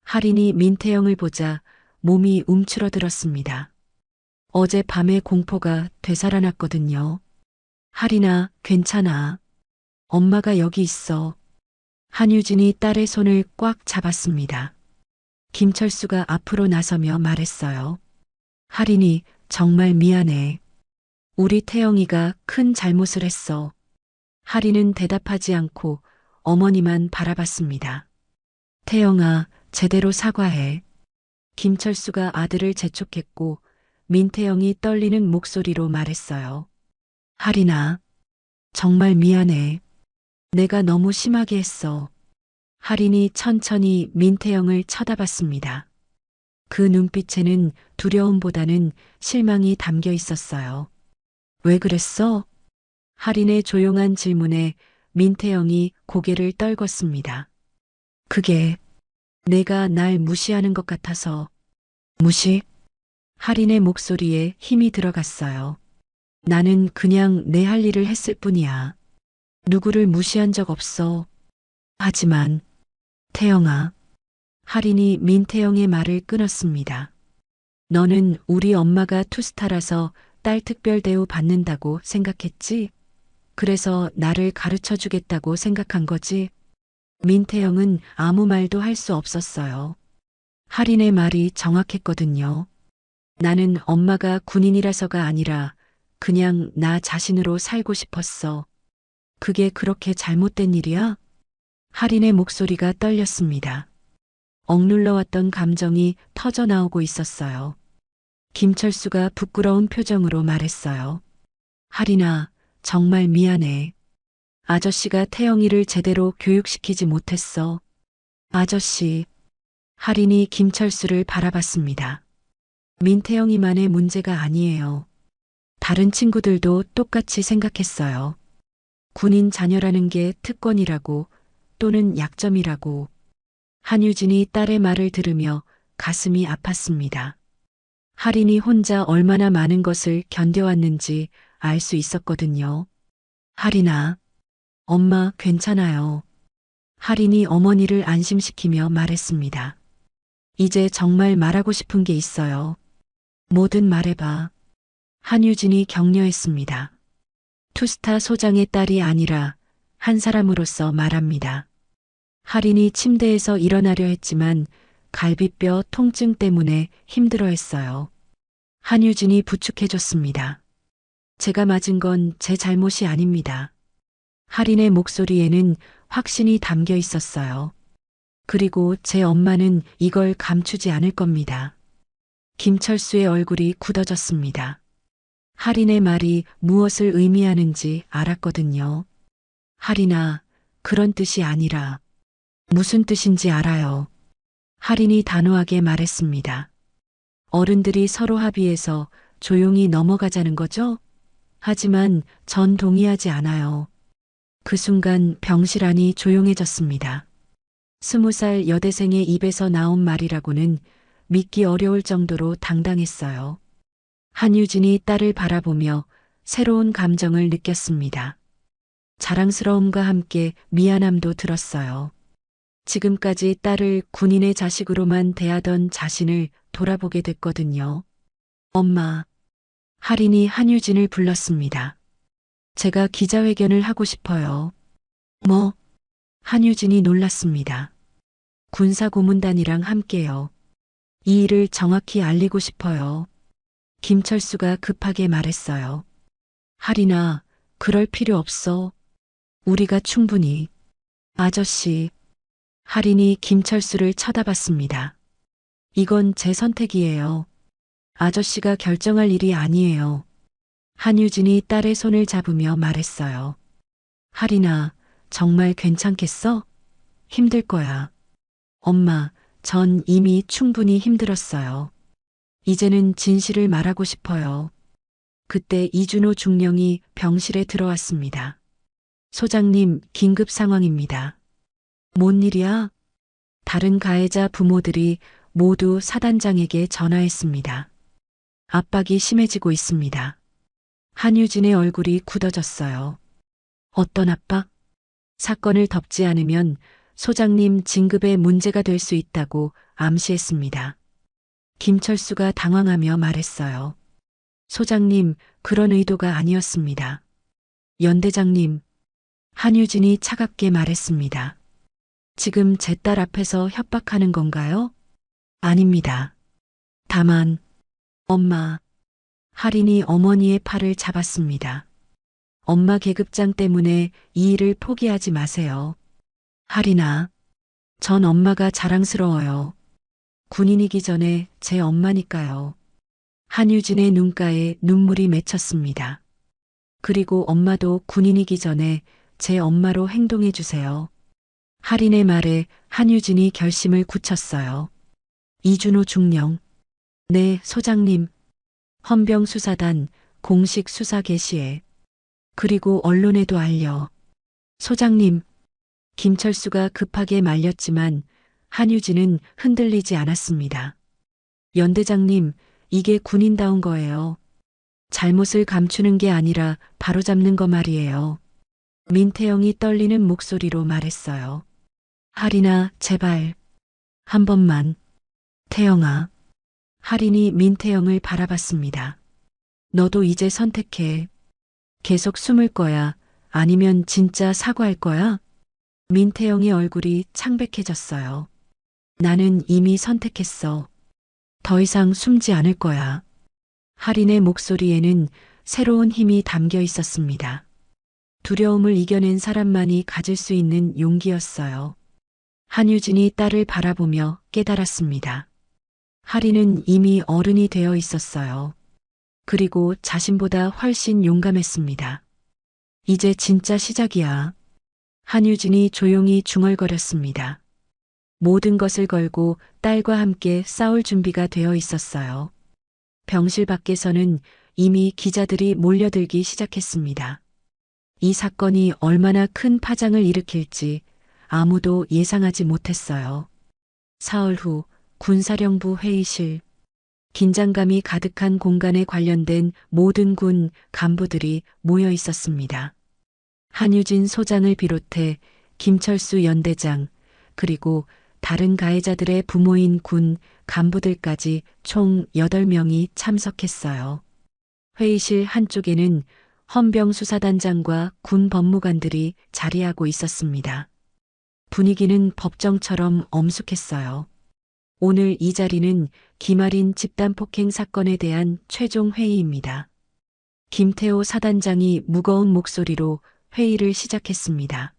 할인이 민태영을 보자 몸이 움츠러들었습니다. 어젯밤의 공포가 되살아났거든요. 할인아, 괜찮아. 엄마가 여기 있어. 한유진이 딸의 손을 꽉 잡았습니다. 김철수가 앞으로 나서며 말했어요. 할인이 정말 미안해. 우리 태영이가 큰 잘못을 했어. 할인은 대답하지 않고 어머니만 바라봤습니다. 태영아, 제대로 사과해. 김철수가 아들을 재촉했고 민태영이 떨리는 목소리로 말했어요. 할인아, 정말 미안해. 내가 너무 심하게 했어. 할인이 천천히 민태영을 쳐다봤습니다. 그 눈빛에는 두려움보다는 실망이 담겨 있었어요. 왜 그랬어? 할인의 조용한 질문에 민태영이 고개를 떨궜습니다. 그게 내가 날 무시하는 것 같아서. 무시? 할인의 목소리에 힘이 들어갔어요. 나는 그냥 내 할 일을 했을 뿐이야. 누구를 무시한 적 없어. 하지만 태영아. 할인이 민태영의 말을 끊었습니다. 너는 우리 엄마가 투스타라서 딸 특별 대우 받는다고 생각했지? 그래서 나를 가르쳐 주겠다고 생각한 거지? 민태영은 아무 말도 할 수 없었어요. 할인의 말이 정확했거든요. 나는 엄마가 군인이라서가 아니라 그냥 나 자신으로 살고 싶었어. 그게 그렇게 잘못된 일이야? 할인의 목소리가 떨렸습니다. 억눌러왔던 감정이 터져 나오고 있었어요. 김철수가 부끄러운 표정으로 말했어요. 할인아, 정말 미안해. 아저씨가 태영이를 제대로 교육시키지 못했어. 아저씨. 할인이 김철수를 바라봤습니다. 민태영이만의 문제가 아니에요. 다른 친구들도 똑같이 생각했어요. 군인 자녀라는 게 특권이라고 또는 약점이라고. 한유진이 딸의 말을 들으며 가슴이 아팠습니다. 할인이 혼자 얼마나 많은 것을 견뎌왔는지 알 수 있었거든요. 할인아, 엄마 괜찮아요. 할인이 어머니를 안심시키며 말했습니다. 이제 정말 말하고 싶은 게 있어요. 뭐든 말해봐. 한유진이 격려했습니다. 투스타 소장의 딸이 아니라 한 사람으로서 말합니다. 할인이 침대에서 일어나려 했지만 갈비뼈 통증 때문에 힘들어했어요. 한유진이 부축해줬습니다. 제가 맞은 건 제 잘못이 아닙니다. 할인의 목소리에는 확신이 담겨 있었어요. 그리고 제 엄마는 이걸 감추지 않을 겁니다. 김철수의 얼굴이 굳어졌습니다. 할인의 말이 무엇을 의미하는지 알았거든요. 할인아, 그런 뜻이 아니라 무슨 뜻인지 알아요. 할인이 단호하게 말했습니다. 어른들이 서로 합의해서 조용히 넘어가자는 거죠? 하지만 전 동의하지 않아요. 그 순간 병실 안이 조용해졌습니다. 20살 여대생의 입에서 나온 말이라고는 믿기 어려울 정도로 당당했어요. 한유진이 딸을 바라보며 새로운 감정을 느꼈습니다. 자랑스러움과 함께 미안함도 들었어요. 지금까지 딸을 군인의 자식으로만 대하던 자신을 돌아보게 됐거든요. 엄마. 할인이 한유진을 불렀습니다. 제가 기자회견을 하고 싶어요. 뭐? 한유진이 놀랐습니다. 군사고문단이랑 함께요. 이 일을 정확히 알리고 싶어요. 김철수가 급하게 말했어요. 할인아, 그럴 필요 없어. 우리가 충분히. 아저씨. 할인이 김철수를 쳐다봤습니다. 이건 제 선택이에요. 아저씨가 결정할 일이 아니에요. 한유진이 딸의 손을 잡으며 말했어요. 할인아, 정말 괜찮겠어? 힘들 거야. 엄마, 전 이미 충분히 힘들었어요. 이제는 진실을 말하고 싶어요. 그때 이준호 중령이 병실에 들어왔습니다. 소장님, 긴급 상황입니다. 뭔 일이야? 다른 가해자 부모들이 모두 사단장에게 전화했습니다. 압박이 심해지고 있습니다. 한유진의 얼굴이 굳어졌어요. 어떤 압박? 사건을 덮지 않으면 소장님 진급에 문제가 될 수 있다고 암시했습니다. 김철수가 당황하며 말했어요. 소장님, 그런 의도가 아니었습니다. 연대장님, 한유진이 차갑게 말했습니다. 지금 제 딸 앞에서 협박하는 건가요? 아닙니다. 다만, 엄마, 할인이 어머니의 팔을 잡았습니다. 엄마 계급장 때문에 이 일을 포기하지 마세요. 할인아, 전 엄마가 자랑스러워요. 군인이기 전에 제 엄마니까요. 한유진의 눈가에 눈물이 맺혔습니다. 그리고 엄마도 군인이기 전에 제 엄마로 행동해 주세요. 할인의 말에 한유진이 결심을 굳혔어요. 이준호 중령. 네, 소장님. 헌병수사단 공식 수사 개시에. 그리고 언론에도 알려. 소장님. 김철수가 급하게 말렸지만 한유진은 흔들리지 않았습니다. 연대장님, 이게 군인다운 거예요. 잘못을 감추는 게 아니라 바로잡는 거 말이에요. 민태영이 떨리는 목소리로 말했어요. 할인아, 제발. 한 번만. 태영아. 할인이 민태영을 바라봤습니다. 너도 이제 선택해. 계속 숨을 거야? 아니면 진짜 사과할 거야? 민태영의 얼굴이 창백해졌어요. 나는 이미 선택했어. 더 이상 숨지 않을 거야. 할인의 목소리에는 새로운 힘이 담겨 있었습니다. 두려움을 이겨낸 사람만이 가질 수 있는 용기였어요. 한유진이 딸을 바라보며 깨달았습니다. 할인은 이미 어른이 되어 있었어요. 그리고 자신보다 훨씬 용감했습니다. 이제 진짜 시작이야. 한유진이 조용히 중얼거렸습니다. 모든 것을 걸고 딸과 함께 싸울 준비가 되어 있었어요. 병실 밖에서는 이미 기자들이 몰려들기 시작했습니다. 이 사건이 얼마나 큰 파장을 일으킬지 아무도 예상하지 못했어요. 사흘 후 군사령부 회의실. 긴장감이 가득한 공간에 관련된 모든 군 간부들이 모여 있었습니다. 한유진 소장을 비롯해 김철수 연대장, 그리고 다른 가해자들의 부모인 군 간부들까지 총 8명이 참석했어요. 회의실 한쪽에는 헌병수사단장과 군 법무관들이 자리하고 있었습니다. 분위기는 법정처럼 엄숙했어요. 오늘 이 자리는 김아린 집단폭행 사건에 대한 최종 회의입니다. 김태호 사단장이 무거운 목소리로 회의를 시작했습니다.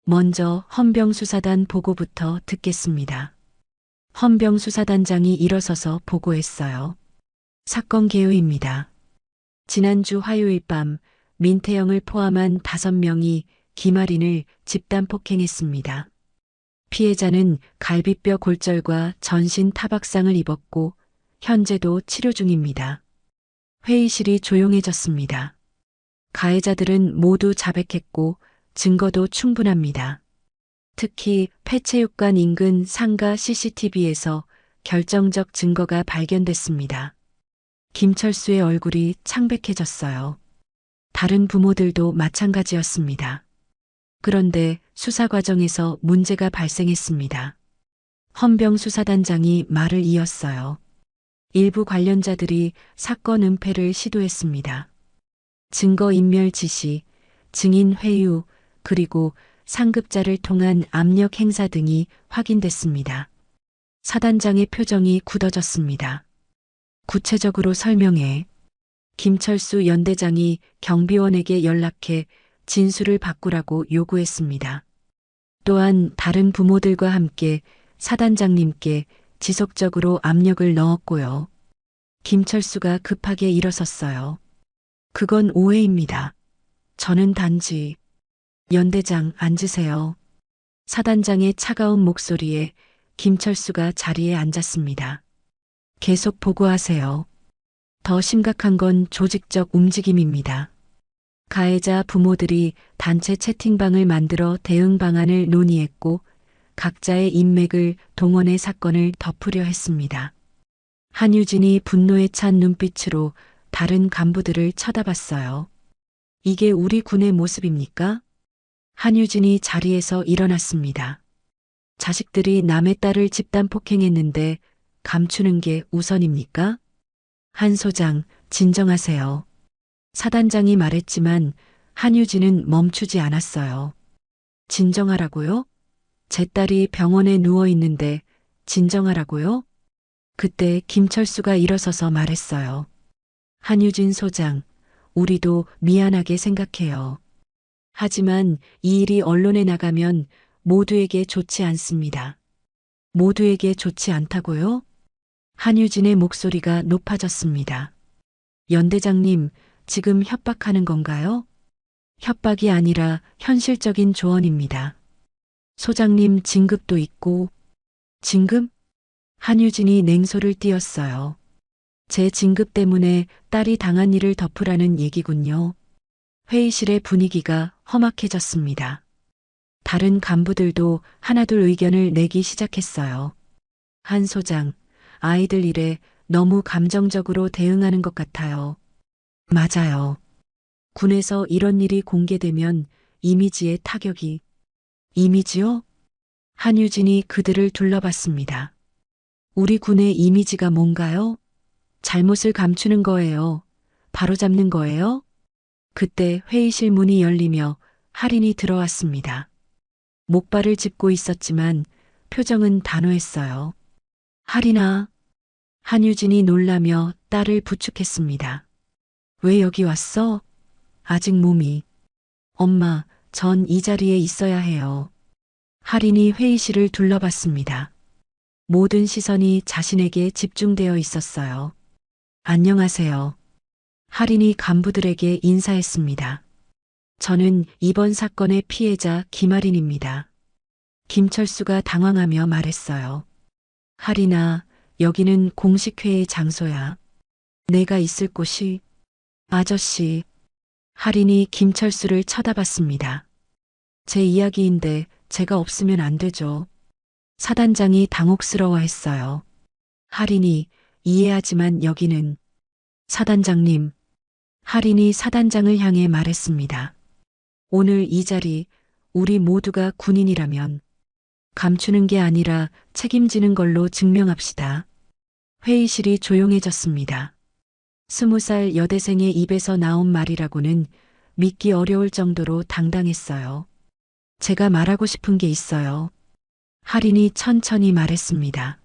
먼저 헌병수사단 보고부터 듣겠습니다. 헌병수사단장이 일어서서 보고했어요. 사건 개요입니다. 지난주 화요일 밤 민태영을 포함한 5명이 김아린을 집단폭행했습니다. 피해자는 갈비뼈 골절과 전신 타박상을 입었고 현재도 치료 중입니다. 회의실이 조용해졌습니다. 가해자들은 모두 자백했고 증거도 충분합니다. 특히 폐체육관 인근 상가 CCTV에서 결정적 증거가 발견됐습니다. 김철수의 얼굴이 창백해졌어요. 다른 부모들도 마찬가지였습니다. 그런데 수사 과정에서 문제가 발생했습니다. 헌병수사단장이 말을 이었어요. 일부 관련자들이 사건 은폐를 시도했습니다. 증거인멸 지시, 증인 회유, 그리고 상급자를 통한 압력 행사 등이 확인됐습니다. 사단장의 표정이 굳어졌습니다. 구체적으로 설명해. 김철수 연대장이 경비원에게 연락해 진술을 바꾸라고 요구했습니다. 또한 다른 부모들과 함께 사단장님께 지속적으로 압력을 넣었고요. 김철수가 급하게 일어섰어요. 그건 오해입니다. 저는 단지 연대장 앉으세요. 사단장의 차가운 목소리에 김철수가 자리에 앉았습니다. 계속 보고하세요. 더 심각한 건 조직적 움직임입니다. 가해자 부모들이 단체 채팅방을 만들어 대응 방안을 논의했고 각자의 인맥을 동원해 사건을 덮으려 했습니다. 한유진이 분노에 찬 눈빛으로 다른 간부들을 쳐다봤어요. 이게 우리 군의 모습입니까? 한유진이 자리에서 일어났습니다. 자식들이 남의 딸을 집단 폭행했는데 감추는 게 우선입니까? 한 소장, 진정하세요. 사단장이 말했지만 한유진은 멈추지 않았어요. 진정하라고요? 제 딸이 병원에 누워 있는데 진정하라고요? 그때 김철수가 일어서서 말했어요. 한유진 소장, 우리도 미안하게 생각해요. 하지만 이 일이 언론에 나가면 모두에게 좋지 않습니다. 모두에게 좋지 않다고요? 한유진의 목소리가 높아졌습니다. 연대장님, 지금 협박하는 건가요? 협박이 아니라 현실적인 조언입니다. 소장님 진급도 있고, 진급? 한유진이 냉소를 띄었어요. 제 진급 때문에 딸이 당한 일을 덮으라는 얘기군요. 회의실의 분위기가 험악해졌습니다. 다른 간부들도 하나둘 의견을 내기 시작했어요. 한 소장, 아이들 일에 너무 감정적으로 대응하는 것 같아요. 맞아요. 군에서 이런 일이 공개되면 이미지에 타격이. 이미지요? 한유진이 그들을 둘러봤습니다. 우리 군의 이미지가 뭔가요? 잘못을 감추는 거예요. 바로잡는 거예요? 그때 회의실 문이 열리며 할인이 들어왔습니다. 목발을 짚고 있었지만 표정은 단호했어요. 할인아. 한유진이 놀라며 딸을 부축했습니다. 왜 여기 왔어? 아직 몸이. 엄마, 전 이 자리에 있어야 해요. 할인이 회의실을 둘러봤습니다. 모든 시선이 자신에게 집중되어 있었어요. 안녕하세요. 할인이 간부들에게 인사했습니다. 저는 이번 사건의 피해자 김할인입니다. 김철수가 당황하며 말했어요. 할인아, 여기는 공식회의 장소야. 내가 있을 곳이. 아저씨. 할인이 김철수를 쳐다봤습니다. 제 이야기인데 제가 없으면 안 되죠. 사단장이 당혹스러워했어요. 할인이 이해하지만 여기는. 사단장님. 할인이 사단장을 향해 말했습니다. 오늘 이 자리 우리 모두가 군인이라면 감추는 게 아니라 책임지는 걸로 증명합시다. 회의실이 조용해졌습니다. 20살 여대생의 입에서 나온 말이라고는 믿기 어려울 정도로 당당했어요. 제가 말하고 싶은 게 있어요. 할인이 천천히 말했습니다.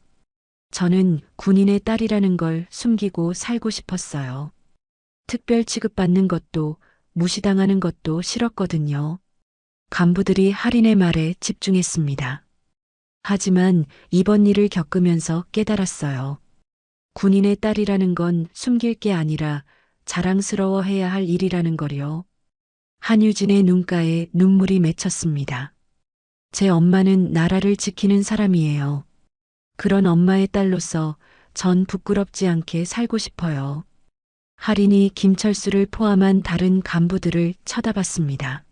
저는 군인의 딸이라는 걸 숨기고 살고 싶었어요. 특별 취급받는 것도 무시당하는 것도 싫었거든요. 간부들이 할인의 말에 집중했습니다. 하지만 이번 일을 겪으면서 깨달았어요. 군인의 딸이라는 건 숨길 게 아니라 자랑스러워해야 할 일이라는 거요. 한유진의 눈가에 눈물이 맺혔습니다. 제 엄마는 나라를 지키는 사람이에요. 그런 엄마의 딸로서 전 부끄럽지 않게 살고 싶어요. 할인이 김철수를 포함한 다른 간부들을 쳐다봤습니다.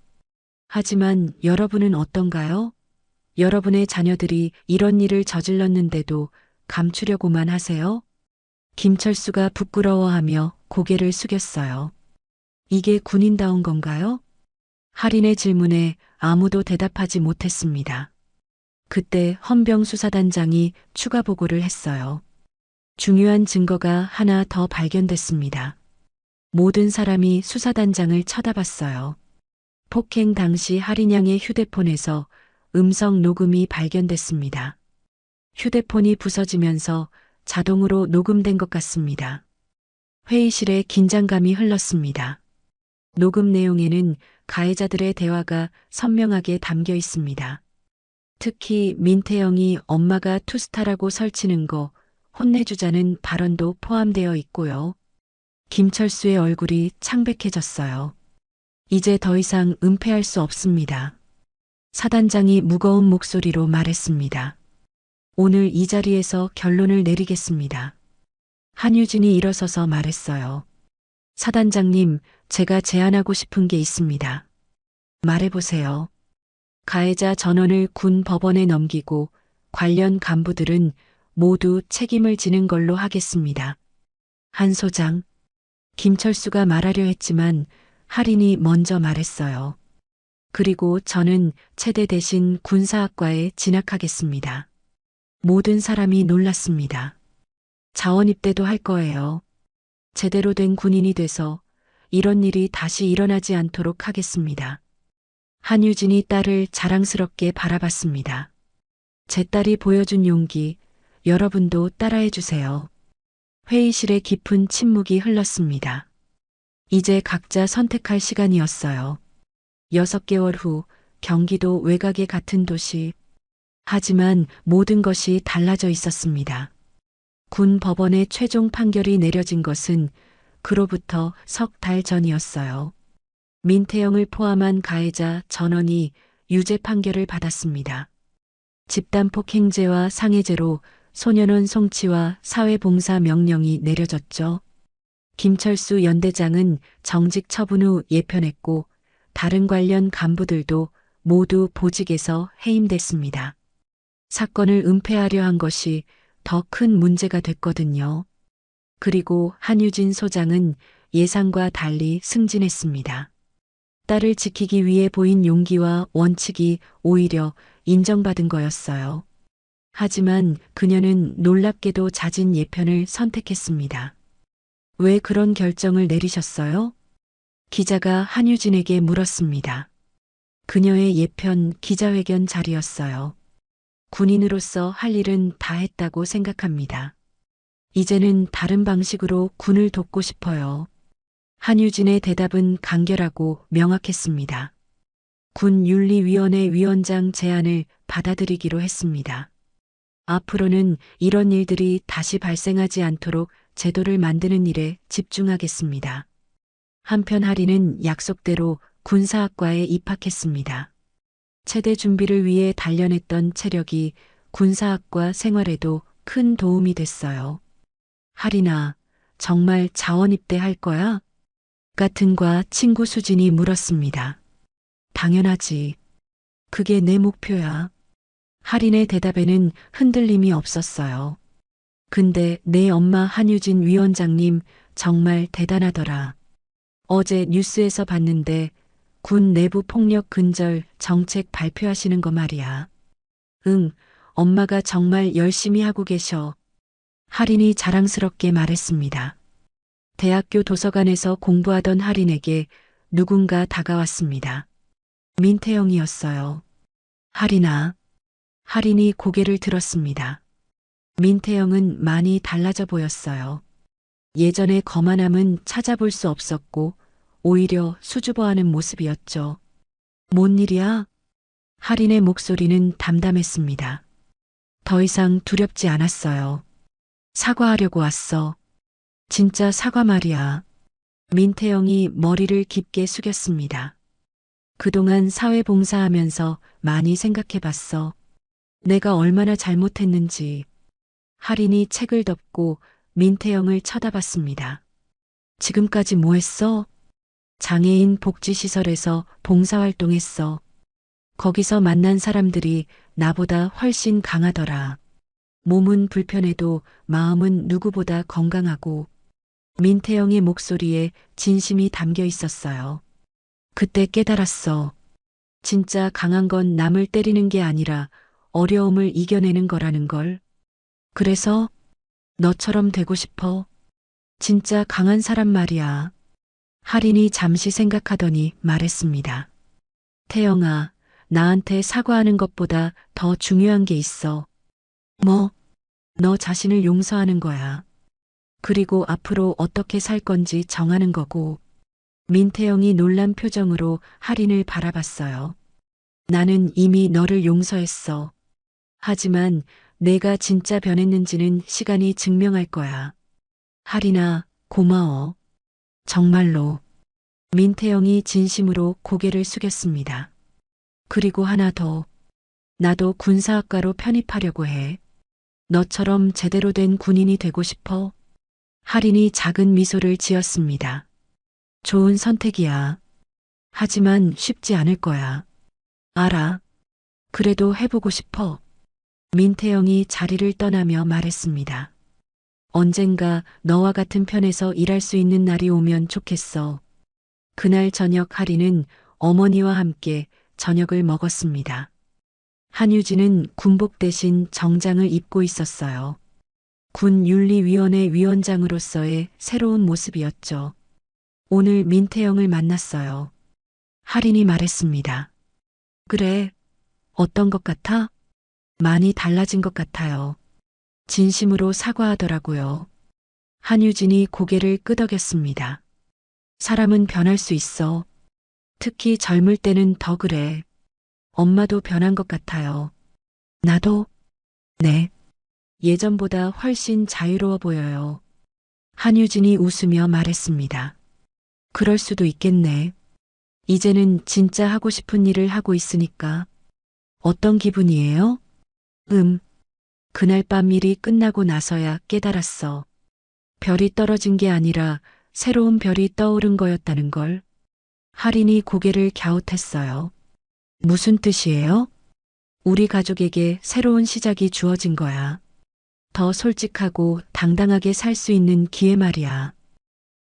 하지만 여러분은 어떤가요? 여러분의 자녀들이 이런 일을 저질렀는데도 감추려고만 하세요? 김철수가 부끄러워하며 고개를 숙였어요. 이게 군인다운 건가요? 할인의 질문에 아무도 대답하지 못했습니다. 그때 헌병 수사단장이 추가 보고를 했어요. 중요한 증거가 하나 더 발견됐습니다. 모든 사람이 수사단장을 쳐다봤어요. 폭행 당시 할인 양의 휴대폰에서 음성 녹음이 발견됐습니다. 휴대폰이 부서지면서 자동으로 녹음된 것 같습니다. 회의실에 긴장감이 흘렀습니다. 녹음 내용에는 가해자들의 대화가 선명하게 담겨 있습니다. 특히 민태영이 엄마가 투스타라고 설치는 거 혼내주자는 발언도 포함되어 있고요. 김철수의 얼굴이 창백해졌어요. 이제 더 이상 은폐할 수 없습니다. 사단장이 무거운 목소리로 말했습니다. 오늘 이 자리에서 결론을 내리겠습니다. 한유진이 일어서서 말했어요. 사단장님, 제가 제안하고 싶은 게 있습니다. 말해보세요. 가해자 전원을 군 법원에 넘기고 관련 간부들은 모두 책임을 지는 걸로 하겠습니다. 한 소장, 김철수가 말하려 했지만 할인이 먼저 말했어요. 그리고 저는 체대 대신 군사학과에 진학하겠습니다. 모든 사람이 놀랐습니다. 자원 입대도 할 거예요. 제대로 된 군인이 돼서 이런 일이 다시 일어나지 않도록 하겠습니다. 한유진이 딸을 자랑스럽게 바라봤습니다. 제 딸이 보여준 용기, 여러분도 따라해 주세요. 회의실에 깊은 침묵이 흘렀습니다. 이제 각자 선택할 시간이었어요. 6개월 후 경기도 외곽의 같은 도시. 하지만 모든 것이 달라져 있었습니다. 군 법원의 최종 판결이 내려진 것은 그로부터 석 달 전이었어요. 민태영을 포함한 가해자 전원이 유죄 판결을 받았습니다. 집단폭행죄와 상해죄로 소년원 송치와 사회봉사 명령이 내려졌죠. 김철수 연대장은 정직 처분 후 예편했고 다른 관련 간부들도 모두 보직에서 해임됐습니다. 사건을 은폐하려 한 것이 더 큰 문제가 됐거든요. 그리고 한유진 소장은 예상과 달리 승진했습니다. 딸을 지키기 위해 보인 용기와 원칙이 오히려 인정받은 거였어요. 하지만 그녀는 놀랍게도 잦은 예편을 선택했습니다. 왜 그런 결정을 내리셨어요? 기자가 한유진에게 물었습니다. 그녀의 예편 기자회견 자리였어요. 군인으로서 할 일은 다 했다고 생각합니다. 이제는 다른 방식으로 군을 돕고 싶어요. 한유진의 대답은 간결하고 명확했습니다. 군윤리위원회 위원장 제안을 받아들이기로 했습니다. 앞으로는 이런 일들이 다시 발생하지 않도록 제도를 만드는 일에 집중하겠습니다. 한편 할인은 약속대로 군사학과에 입학했습니다. 체대 준비를 위해 단련했던 체력이 군사학과 생활에도 큰 도움이 됐어요. 할인아, 정말 자원 입대할 거야? 같은과 친구 수진이 물었습니다. 당연하지. 그게 내 목표야. 할인의 대답에는 흔들림이 없었어요. 근데 내 엄마 한유진 위원장님 정말 대단하더라. 어제 뉴스에서 봤는데 군 내부 폭력 근절 정책 발표하시는 거 말이야. 응, 엄마가 정말 열심히 하고 계셔. 할인이 자랑스럽게 말했습니다. 대학교 도서관에서 공부하던 할인에게 누군가 다가왔습니다. 민태영이었어요. 할인아. 할인이 고개를 들었습니다. 민태영은 많이 달라져 보였어요. 예전의 거만함은 찾아볼 수 없었고 오히려 수줍어하는 모습이었죠. 뭔 일이야? 할인의 목소리는 담담했습니다. 더 이상 두렵지 않았어요. 사과하려고 왔어. 진짜 사과 말이야. 민태영이 머리를 깊게 숙였습니다. 그동안 사회봉사하면서 많이 생각해봤어. 내가 얼마나 잘못했는지. 할인이 책을 덮고 민태영을 쳐다봤습니다. 지금까지 뭐 했어? 장애인 복지시설에서 봉사활동했어. 거기서 만난 사람들이 나보다 훨씬 강하더라. 몸은 불편해도 마음은 누구보다 건강하고 민태영의 목소리에 진심이 담겨 있었어요. 그때 깨달았어. 진짜 강한 건 남을 때리는 게 아니라 어려움을 이겨내는 거라는 걸. 그래서 너처럼 되고 싶어. 진짜 강한 사람 말이야. 할인이 잠시 생각하더니 말했습니다. 태영아, 나한테 사과하는 것보다 더 중요한 게 있어. 뭐? 너 자신을 용서하는 거야. 그리고 앞으로 어떻게 살 건지 정하는 거고. 민태영이 놀란 표정으로 할인을 바라봤어요. 나는 이미 너를 용서했어. 하지만 내가 진짜 변했는지는 시간이 증명할 거야. 할인아, 고마워. 정말로. 민태영이 진심으로 고개를 숙였습니다. 그리고 하나 더. 나도 군사학과로 편입하려고 해. 너처럼 제대로 된 군인이 되고 싶어. 할인이 작은 미소를 지었습니다. 좋은 선택이야. 하지만 쉽지 않을 거야. 알아. 그래도 해보고 싶어. 민태영이 자리를 떠나며 말했습니다. 언젠가 너와 같은 편에서 일할 수 있는 날이 오면 좋겠어. 그날 저녁 하리는 어머니와 함께 저녁을 먹었습니다. 한유진은 군복 대신 정장을 입고 있었어요. 군윤리위원회 위원장으로서의 새로운 모습이었죠. 오늘 민태영을 만났어요. 할인이 말했습니다. 그래, 어떤 것 같아? 많이 달라진 것 같아요. 진심으로 사과하더라고요. 한유진이 고개를 끄덕였습니다. 사람은 변할 수 있어. 특히 젊을 때는 더 그래. 엄마도 변한 것 같아요. 나도? 네. 예전보다 훨씬 자유로워 보여요. 한유진이 웃으며 말했습니다. 그럴 수도 있겠네. 이제는 진짜 하고 싶은 일을 하고 있으니까. 어떤 기분이에요? 그날 밤 일이 끝나고 나서야 깨달았어. 별이 떨어진 게 아니라 새로운 별이 떠오른 거였다는 걸. 할인이 고개를 갸웃했어요. 무슨 뜻이에요? 우리 가족에게 새로운 시작이 주어진 거야. 더 솔직하고 당당하게 살 수 있는 기회 말이야.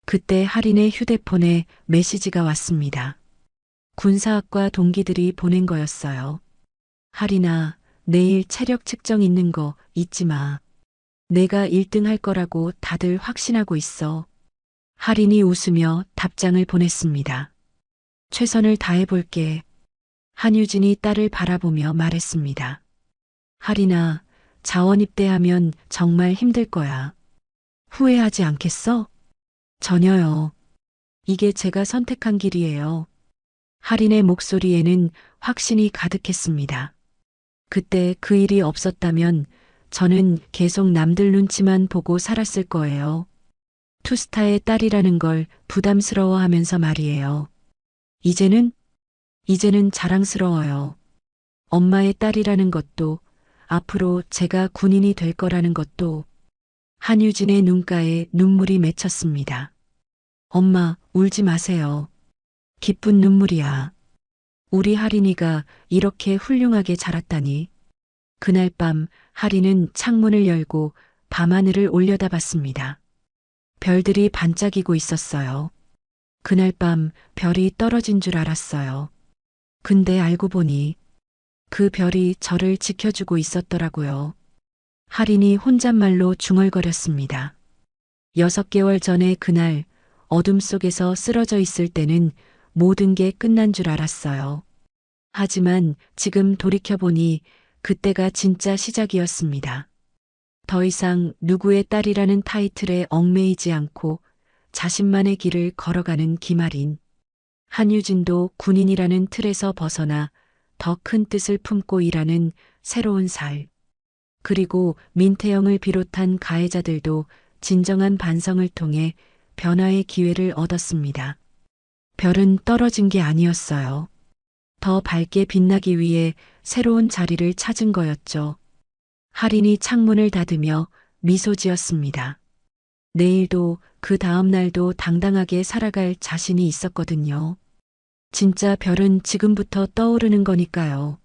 그때 할인의 휴대폰에 메시지가 왔습니다. 군사학과 동기들이 보낸 거였어요. 할인아, 내일 체력 측정 있는 거 잊지 마. 내가 1등 할 거라고 다들 확신하고 있어. 할인이 웃으며 답장을 보냈습니다. 최선을 다해볼게. 한유진이 딸을 바라보며 말했습니다. 할인아, 자원 입대하면 정말 힘들 거야. 후회하지 않겠어? 전혀요. 이게 제가 선택한 길이에요. 할인의 목소리에는 확신이 가득했습니다. 그때 그 일이 없었다면 저는 계속 남들 눈치만 보고 살았을 거예요. 투스타의 딸이라는 걸 부담스러워하면서 말이에요. 이제는 자랑스러워요. 엄마의 딸이라는 것도, 앞으로 제가 군인이 될 거라는 것도. 한유진의 눈가에 눈물이 맺혔습니다. 엄마, 울지 마세요. 기쁜 눈물이야. 우리 할인이가 이렇게 훌륭하게 자랐다니. 그날 밤 할인은 창문을 열고 밤하늘을 올려다봤습니다. 별들이 반짝이고 있었어요. 그날 밤 별이 떨어진 줄 알았어요. 근데 알고 보니 그 별이 저를 지켜주고 있었더라고요. 할인이 혼잣말로 중얼거렸습니다. 6개월 전에 그날 어둠 속에서 쓰러져 있을 때는 모든 게 끝난 줄 알았어요. 하지만 지금 돌이켜보니 그때가 진짜 시작이었습니다. 더 이상 누구의 딸이라는 타이틀에 얽매이지 않고 자신만의 길을 걸어가는 김아린. 한유진도 군인이라는 틀에서 벗어나 더 큰 뜻을 품고 일하는 새로운 살. 그리고 민태영을 비롯한 가해자들도 진정한 반성을 통해 변화의 기회를 얻었습니다. 별은 떨어진 게 아니었어요. 더 밝게 빛나기 위해 새로운 자리를 찾은 거였죠. 할인이 창문을 닫으며 미소 지었습니다. 내일도 그 다음 날도 당당하게 살아갈 자신이 있었거든요. 진짜 별은 지금부터 떠오르는 거니까요.